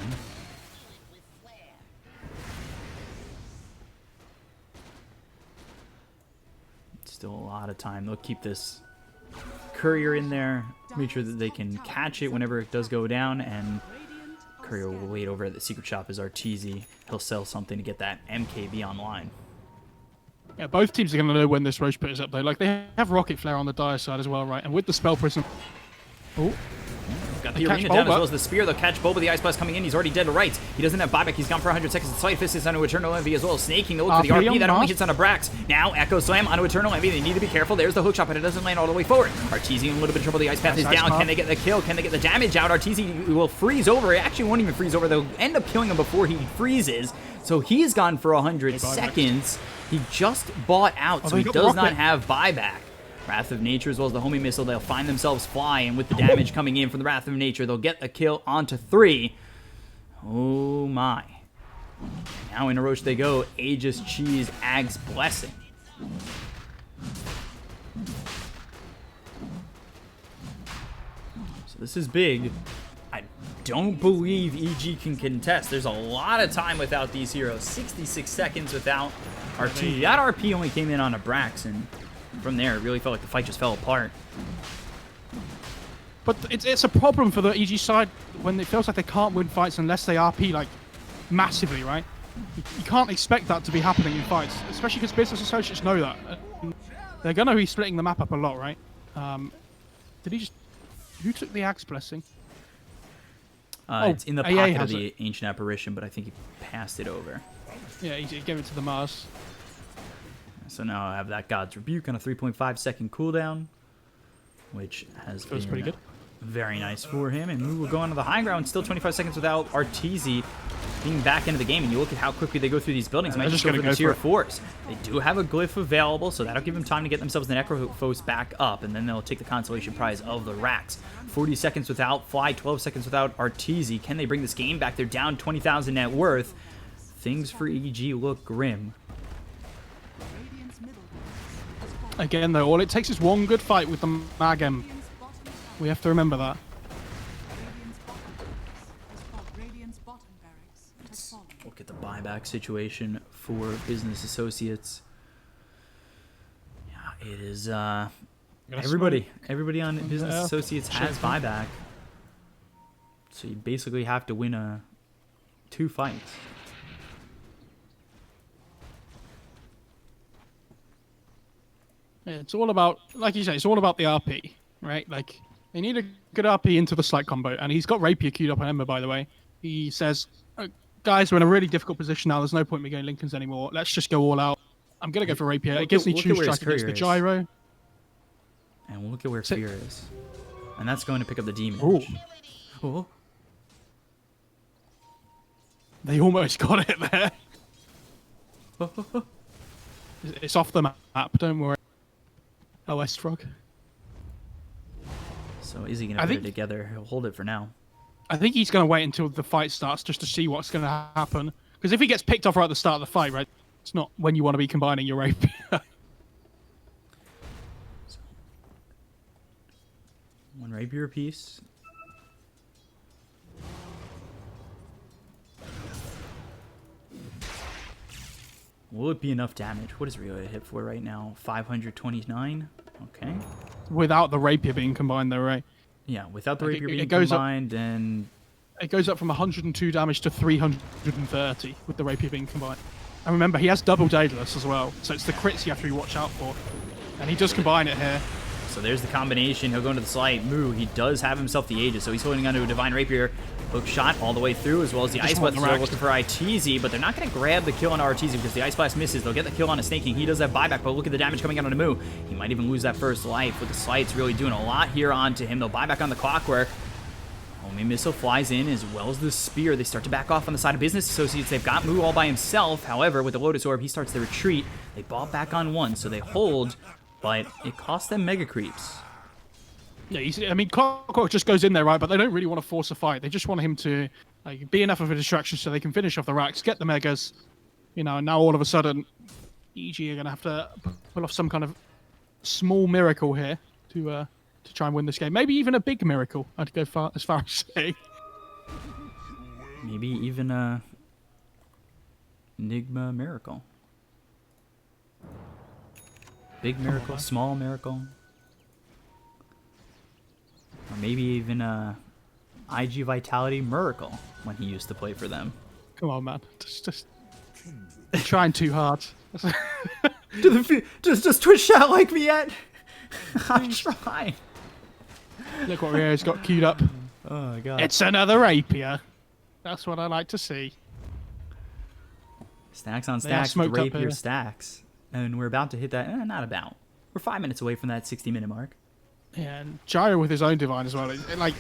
Still a lot of time. They'll keep this courier in there, make sure that they can catch it whenever it does go down, and courier will wait over at the secret shop as Arteezy. He'll sell something to get that MKB online. Yeah, both teams are going to know when this Roche pit is up, though. Like, they have Rocket Flare on the Dire side as well, right? And with the Spell Prism... Oh, Got They the catch arena down as Bulba. well as the spear. They'll catch Bulba. The Ice Blast coming in. He's already dead to right. He doesn't have buyback. He's gone for 100 seconds. Slight Fist is onto Eternal Envy as well. Snaking the look for the RP RP. on That only Mars. hits on a Brax. Now Echo Slam onto Eternal Envy. They need to be careful. There's the hookshot, but it doesn't land all the way forward. Arteezy in a little bit of trouble. The Ice Path is Nice down. path. Can they get the kill? Can they get the damage out? Arteezy will freeze over. It actually won't even freeze over. They'll end up killing him before he freezes. So he's gone for 100 buyback. seconds. He just bought out, so they he got the does not rocket. have buyback. Wrath of Nature as well as the homing missile, they'll find themselves fly, and with the damage coming in from the Wrath of Nature, they'll get a kill onto 3. Oh my. Now in a Roche they go, Aegis Cheese, Ag's Blessing. So this is big. I don't believe EG can contest. There's a lot of time without these heroes. 66 seconds without RP. That RP only came in on a Brax, and from there, it really felt like the fight just fell apart. but it's a problem for the EG side when it feels like they can't win fights unless they RP, like, massively, right? You can't expect that to be happening in fights, especially because business associates know that. They're going to be splitting the map up a lot, right? Did he just... Who took the Axe Blessing? It's in the AA pocket of has the Ancient Apparition, but I think he passed it over. Yeah, he gave it to the Mars. So now I have that God's Rebuke on a 3.5 second cooldown, which has Feels been pretty good. very nice for him. And we will go on to the high ground, still 25 seconds without Arteezy being back into the game. And you look at how quickly they go through these buildings. Yeah, Might they're just just go for gonna the go tier for 4s. They do have a glyph available, so that'll give them time to get themselves the Necrophos back up. And then they'll take the consolation prize of the Racks. 40 seconds without Fly, 12 seconds without Arteezy. Can they bring this game back? They're down 20,000 net worth. Things for EG look grim. Radiant's middle has fallen. Again, though, all it takes is one good fight with the Magem. Radiant's bottom tower. We have to remember that. Radiant's bottom barracks has fallen. Look at the buyback situation for business associates. Yeah, it is everybody on business Yeah. associates has buyback. So you basically have to win 2 fights. Yeah, it's all about, like you say, it's all about the RP, right? Like, they need a good RP into the Slight combo, and he's got Rapier queued up on Ember, by the way. He says, guys, we're in a really difficult position now. There's no point in me going Lincolns anymore. Let's just go all out. I'm going to go for Rapier. It gives me look at choose where his strike against the courier is. gyro. And we'll look at where Sit. Fear is. And that's going to pick up the demon. Ooh. Edge. Oh. They almost got it there. It's off the map, don't worry. OS Frog. So is he going to put it together? He'll hold it for now. I think he's going to wait until the fight starts just to see what's going to happen. Because if he gets picked off right at the start of the fight, right, it's not when you want to be combining your rapier. One rapier apiece. Will it be enough damage? What is Ryoya hit for right now? 529? Okay. Without the rapier being combined, though, right? Yeah, without the rapier being goes combined, then... It goes up from 102 damage to 330 with the rapier being combined. And remember, he has double Daedalus as well, so it's the crits you have to watch out for. And he does combine it here. So there's the combination. He'll go into the slight. Moo, he does have himself the Aegis, so he's holding onto a Divine Rapier. Hook shot all the way through, as well as the Ice Blast. They're looking for ITZ, but they're not going to grab the kill on RTZ because the Ice Blast misses. They'll get the kill on a Snake King. He does have buyback, but look at the damage coming out on Moo. He might even lose that first life with the slights really doing a lot here onto him. They'll buy back on the Clockwork. Homing Missile flies in, as well as the Spear. They start to back off on the side of Business Associates. They've got Moo all by himself. However, with the Lotus Orb, he starts to retreat. They ball back on one, so they hold, but it costs them Mega Creeps. Yeah, I mean, Clockwork just goes in there, right? But they don't really want to force a fight. They just want him to be enough of a distraction so they can finish off the racks, get the Megas, you know, and now all of a sudden, EG are going to have to pull off some kind of small miracle here to try and win this game. Maybe even a big miracle, I'd go as far as saying. Maybe even a Enigma miracle. Big miracle, small miracle. Or maybe even a IG Vitality miracle when he used to play for them. Come on, man. Just you're trying too hard. Does Twitch chat like me yet? I'm trying. Look what Rio's got queued up. Oh my god. It's another rapier. That's what I like to see. Stacks on stacks, rapier stacks. And we're about to hit that, not about. We're 5 minutes away from that 60-minute mark. Yeah, and Gyro with his own Divine as well. Like,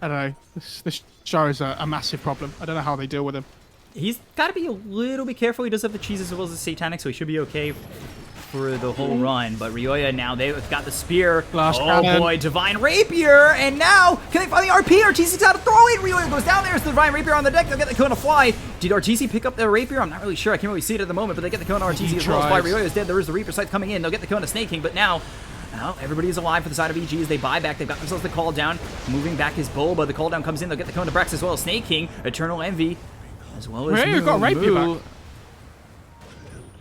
I don't know. This Gyro's a massive problem. I don't know how they deal with him. He's got to be a little bit careful. He does have the cheese as well as the Satanic, so he should be okay for the whole run. But Ryoya now, they've got the Spear. Flash oh cannon. boy, Divine Rapier. And now, can they find the RP? RTC's out to throw it. Ryoya goes down there. It's the Divine Rapier on the deck. They'll get the kill on a fly. Did RTC pick up the Rapier? I'm not really sure. I can't really see it at the moment, but they get the kill on RTC as well. Fly Ryoya's dead. There is the Reaper sight coming in. They'll get the kill on a Snake King, but now... Well, everybody is alive for the side of EG as they buy back. They've got themselves the call down. Moving back his Bulba. The call down comes in. They'll get the Cone to Brax as well as Snake King. Eternal Envy. As well as Moo. Got Rapier back.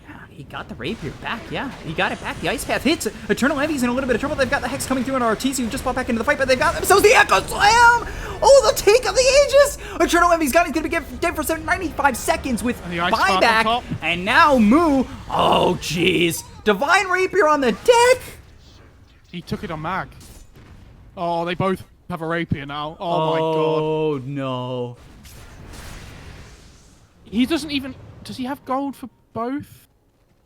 Yeah, he got the Rapier back. Yeah, he got it back. The Ice Path hits. Eternal Envy's in a little bit of trouble. They've got the Hex coming through on RTC who just bought back into the fight, but they've got themselves the Echo Slam! Oh, the take of the Aegis! Eternal Envy's got it. He's going to be dead for 95 seconds with buyback. And now Moo. Oh, jeez. Divine Rapier on the deck. He took it on Mag. Oh, they both have a Rapier now. Oh my god. Oh no. He doesn't even... Does he have gold for both?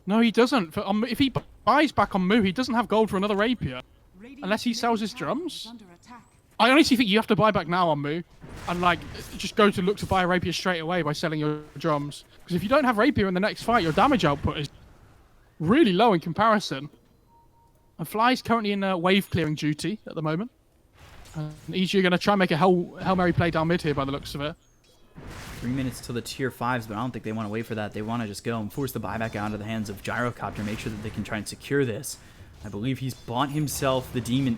No, he doesn't. If he buys back on Moo, he doesn't have gold for another Rapier. Unless he sells his drums. I honestly think you have to buy back now on Moo. And like, just go to look to buy a Rapier straight away by selling your drums. Because if you don't have Rapier in the next fight, your damage output is really low in comparison. And Fly's currently in wave clearing duty at the moment. And EG are going to try and make a Hail Mary play down mid here by the looks of it. 3 minutes till the tier 5s, but I don't think they want to wait for that. They want to just go and force the buyback out into the hands of Gyrocopter, make sure that they can try and secure this. I believe he's bought himself the Demon,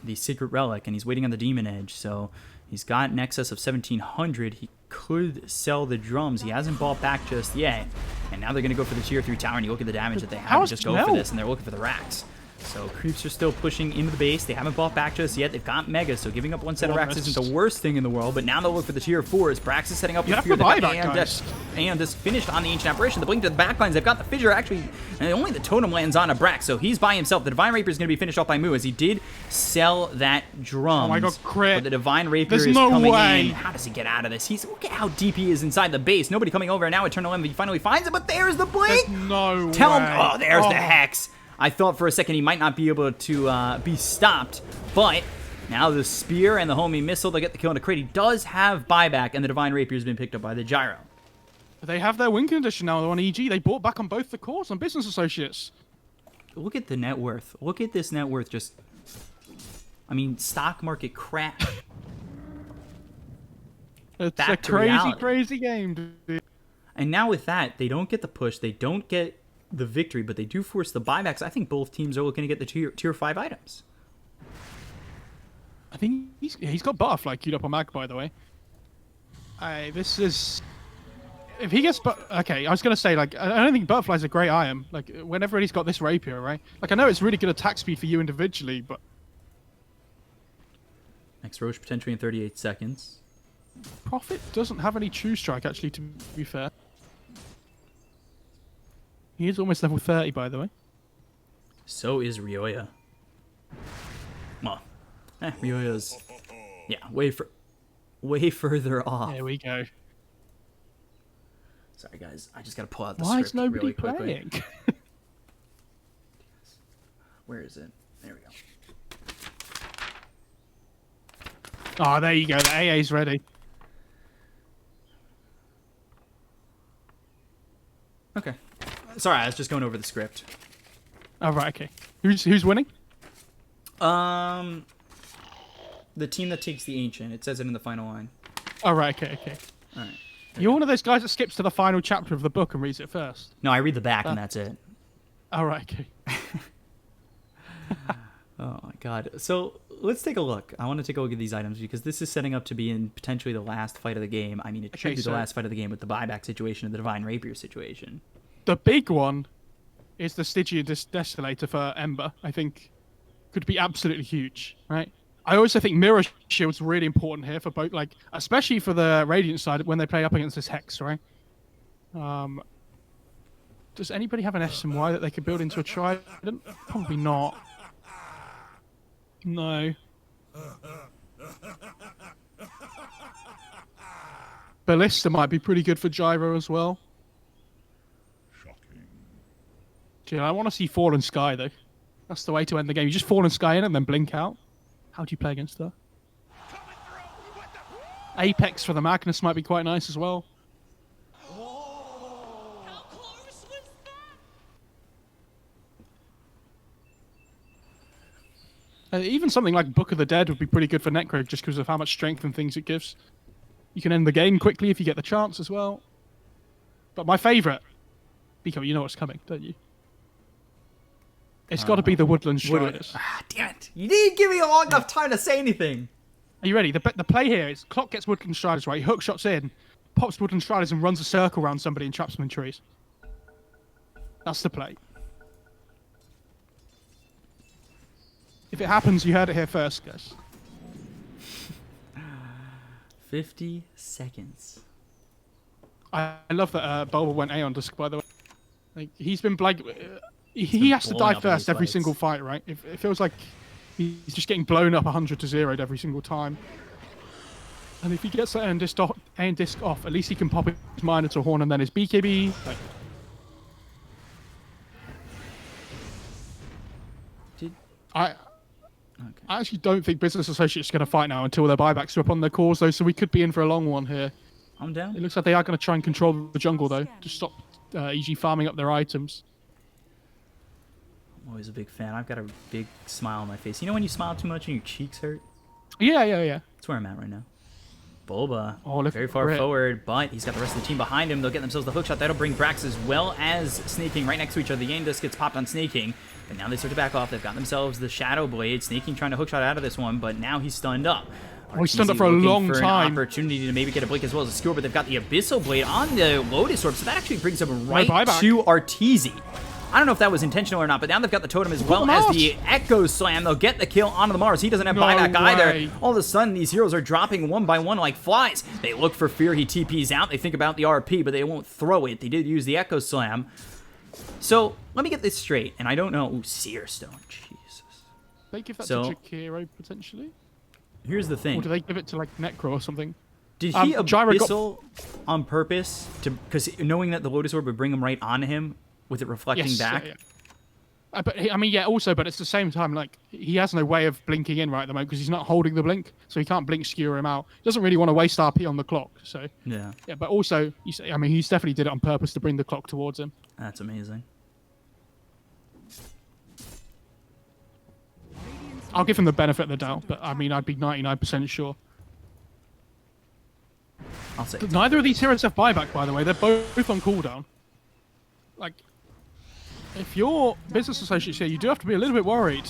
the Secret Relic, and he's waiting on the Demon Edge. So he's got in excess of 1,700. He could sell the drums. He hasn't bought back just yet. And now they're going to go for the tier 3 tower, and you look at the damage that they have and just go for this, and they're looking for the racks. So creeps are still pushing into the base. They haven't bought back just yet. They've got Mega, so giving up one set of racks isn't the worst thing in the world. But now they'll look for the tier 4s. Brax is setting up with Fear. And this finished on the Ancient Apparition. The blink to the backlines. They've got the Fissure actually, and only the totem lands on a Brax, so he's by himself. The Divine Rapier is going to be finished off by Moo as he did sell that drum. Oh my god, crit. But the Divine Rapier is coming in. How does he get out of this? Look at how deep he is inside the base. Nobody coming over, and now Eternal Envy finally finds it, but there's the blink. There's no way. Tell him, oh, there's the Hex. I thought for a second he might not be able to be stopped, but now the Spear and the Homing Missile, they'll get the kill on a crit. He does have buyback, and the Divine Rapier has been picked up by the Gyro. They have their win condition now on EG. They bought back on both the cores on Business Associates. Look at the net worth. Look at this net worth just I mean, stock market crash. It's Back a to crazy, reality. crazy game, dude. And now with that, they don't get the push, they don't get the victory, but they do force the buybacks. I think both teams are looking to get the tier 5 items. I think he's got Butterfly queued up on Mag, by the way. This is... If he gets... Okay, I was going to say, like, I don't think Butterfly's a great item. Like, whenever he's got this Rapier, right? Like, I know it's really good attack speed for you individually, but... Next Roche potentially in 38 seconds. Prophet doesn't have any True Strike, actually, to be fair. He is almost level 30, by the way. So is Ryoya. Well, Ryoya's... Yeah, way further off. There we go. Sorry, guys. I just got to pull out the Why script is nobody really quickly. playing? Where is it? There we go. Oh, there you go. The AA's ready. Okay. Sorry, I was just going over the script. Oh, right, okay. Who's winning? The team that takes the Ancient. It says it in the final line. Oh, right, okay. All right. You're one of those guys that skips to the final chapter of the book and reads it first. No, I read the back and that's it. Oh, right, okay. Oh my god. So let's take a look. I want to take a look at these items because this is setting up to be in potentially the last fight of the game. I mean, it should be the last fight of the game with the buyback situation and the Divine Rapier situation. The big one is the Stygian Desolator for Ember. I think could be absolutely huge, right? I also think Mirror Shield's really important here for both, like, especially for the Radiant side when they play up against this Hex, right? Does anybody have an SMY that they could build into a Trident? Probably not. No. Ballista might be pretty good for Gyro as well. Shocking. Gee, I want to see Fallen Sky, though. That's the way to end the game. You just Fallen Sky in and then blink out. How do you play against that? Apex for the Magnus might be quite nice as well. Even something like Book of the Dead would be pretty good for Necro just because of how much strength and things it gives. You can end the game quickly if you get the chance as well. But my favourite... Biko, you know what's coming, don't you? It's got to be the Woodland Striders. Ah, damn it. You didn't give me a long enough time to say anything. Are you ready? The play here is Clock gets Woodland Striders, right? He hook shots in, pops Woodland Striders and runs a circle around somebody and traps them in trees. That's the play. If it happens, you heard it here first, guys. 50 seconds. I love that Bulba went A on Dusk, by the way. Like, he's been like... he has to blowing die up in first these every fights. single fight, right? It feels like he's just getting blown up 100-0 every single time. And if he gets that aim disc off, at least he can pop his Minotaur Horn and then his BKB. Like, I actually don't think Business Associates are going to fight now until their buybacks are up on their cores, though, so we could be in for a long one here. I'm down. It looks like they are going to try and control the jungle, though, to stop EG farming up their items. I'm always a big fan. I've got a big smile on my face. You know when you smile too much and your cheeks hurt? Yeah. That's where I'm at right now. Bulba, Oh, look very at far Brit. forward, but he's got the rest of the team behind him. They'll get themselves the hookshot. That'll bring Brax as well as Snaking right next to each other. The aim disc gets popped on Snaking, but now they start to back off. They've got themselves the Shadow Blade. Snaking trying to hookshot out of this one, but now he's stunned up. Oh, he's stunned up for a Looking long for time. An opportunity to maybe get a blink as well as a skewer, but they've got the Abyssal Blade on the Lotus Orb, so that actually brings them right buyback. to Arteezy. I don't know if that was intentional or not, but now they've got the totem as well as the Echo Slam. They'll get the kill onto the Mars. He doesn't have No buyback either. way. All of a sudden, these heroes are dropping one by one like flies. They look for Fear. He TPs out. They think about the RP, but they won't throw it. They did use the Echo Slam. So, let me get this straight, and I don't know. Ooh, Seer Stone. Jesus. They give that So- to Jakiro, potentially? Here's the Or thing. do they give it to, like, Necro or something? Did he Gyro got- Abyssal on purpose? Because knowing that the Lotus Orb would bring him right onto him with it reflecting Yes, back? yeah. But I mean, yeah. Also, but it's the same time. Like, he has no way of blinking in right at the moment because he's not holding the blink, so he can't blink skewer him out. He doesn't really want to waste RP on the clock. So Yeah, yeah. But also, I mean, he's definitely did it on purpose to bring the clock towards him. that's amazing. Radiant's I'll give him the benefit of the doubt, but I mean, I'd be 99% sure. I'll say. Neither of these heroes have buyback, by the way. They're both on cooldown. Like, if you're business associates here, you do have to be a little bit worried.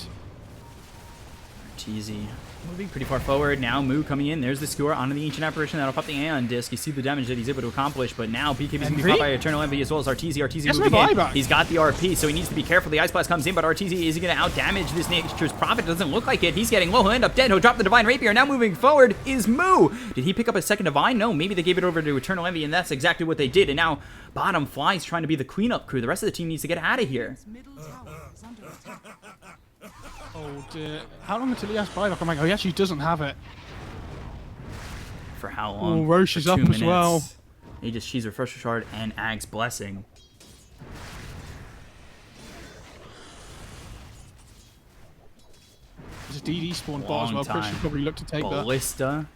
Cheesy. Moving pretty far forward. Now Moo coming in. There's the skewer onto the Ancient Apparition. That'll pop the Aeon Disc. You see the damage that he's able to accomplish, but now BKB's going to be caught by Eternal Envy as well as Arteezy. Arteezy moving in. He's got the RP, so he needs to be careful. The Ice Blast comes in, but Arteezy, is he going to out-damage this Nature's Prophet? Doesn't look like it. He's getting low. He'll end up dead. He'll drop the Divine Rapier. Now moving forward is Moo. Did he pick up a second Divine? No, maybe they gave it over to Eternal Envy, and that's exactly what they did. And now Bottom Fly's trying to be the cleanup crew. The rest of the team needs to get out of here. Middle tower is under attack. Oh dear. How long until he has buyback? I'm like, oh, he actually doesn't have it. For how long? Oh, Roche is up as well. He just cheese Refresher Shard and Ag's Blessing. There's a DD spawn bot as well. Chris should probably look to take that. Ballista.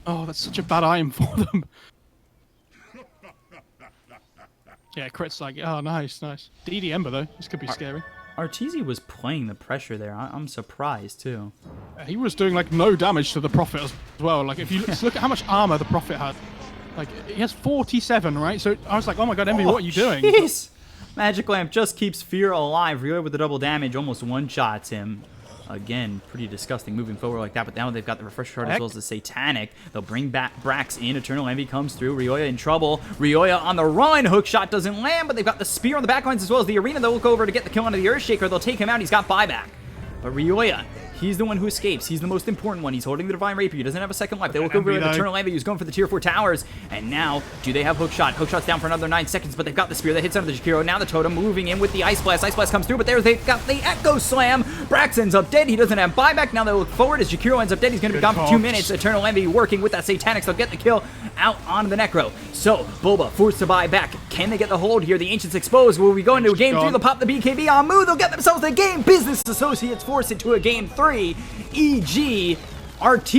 Oh, that's such a bad item for them. Yeah, Crit's like, oh, nice, nice. DD Ember, though. This could be scary. Arteezy was playing the pressure there. I'm surprised, too. He was doing, like, no damage to the Prophet as well. Like, if you look at how much armor the Prophet had. Like, he has 47, right? So I was like, oh my god, Envy, what are you doing? Jeez. Magic Lamp just keeps Fear alive. Rio with the double damage almost one-shots him. Again, pretty disgusting moving forward like that, but now they've got the Refresher Shard as well as the Satanic. They'll bring back Brax in. Eternal Envy comes through. Rioya in trouble. Rioya on the run. Hook shot doesn't land, but they've got the Spear on the backlines as well as the Arena. They'll look over to get the kill onto the Earthshaker. They'll take him out. He's got buyback. But Rioya, he's the one who escapes. He's the most important one. He's holding the Divine Rapier. He doesn't have a second life. They look over at Eternal Envy, who's going for the Tier 4 towers. And now, do they have Hookshot? Hookshot's down for another 9 seconds, but they've got the Spear that hits under the Jakiro. Now the Totem moving in with the Ice Blast. Ice Blast comes through, but there they've got the Echo Slam. Brax ends up dead. He doesn't have buyback. Now they look forward as Jakiro ends up dead. He's going to be gone for 2 minutes. Eternal Envy working with that Satanic. They'll get the kill out onto the Necro. So, Boba forced to buy back. Can they get the hold here? The Ancient's exposed. Will we go into a game 3? They'll pop the BKB on Moo. They'll get themselves the game. Business Associates force it to a game 3. EG RT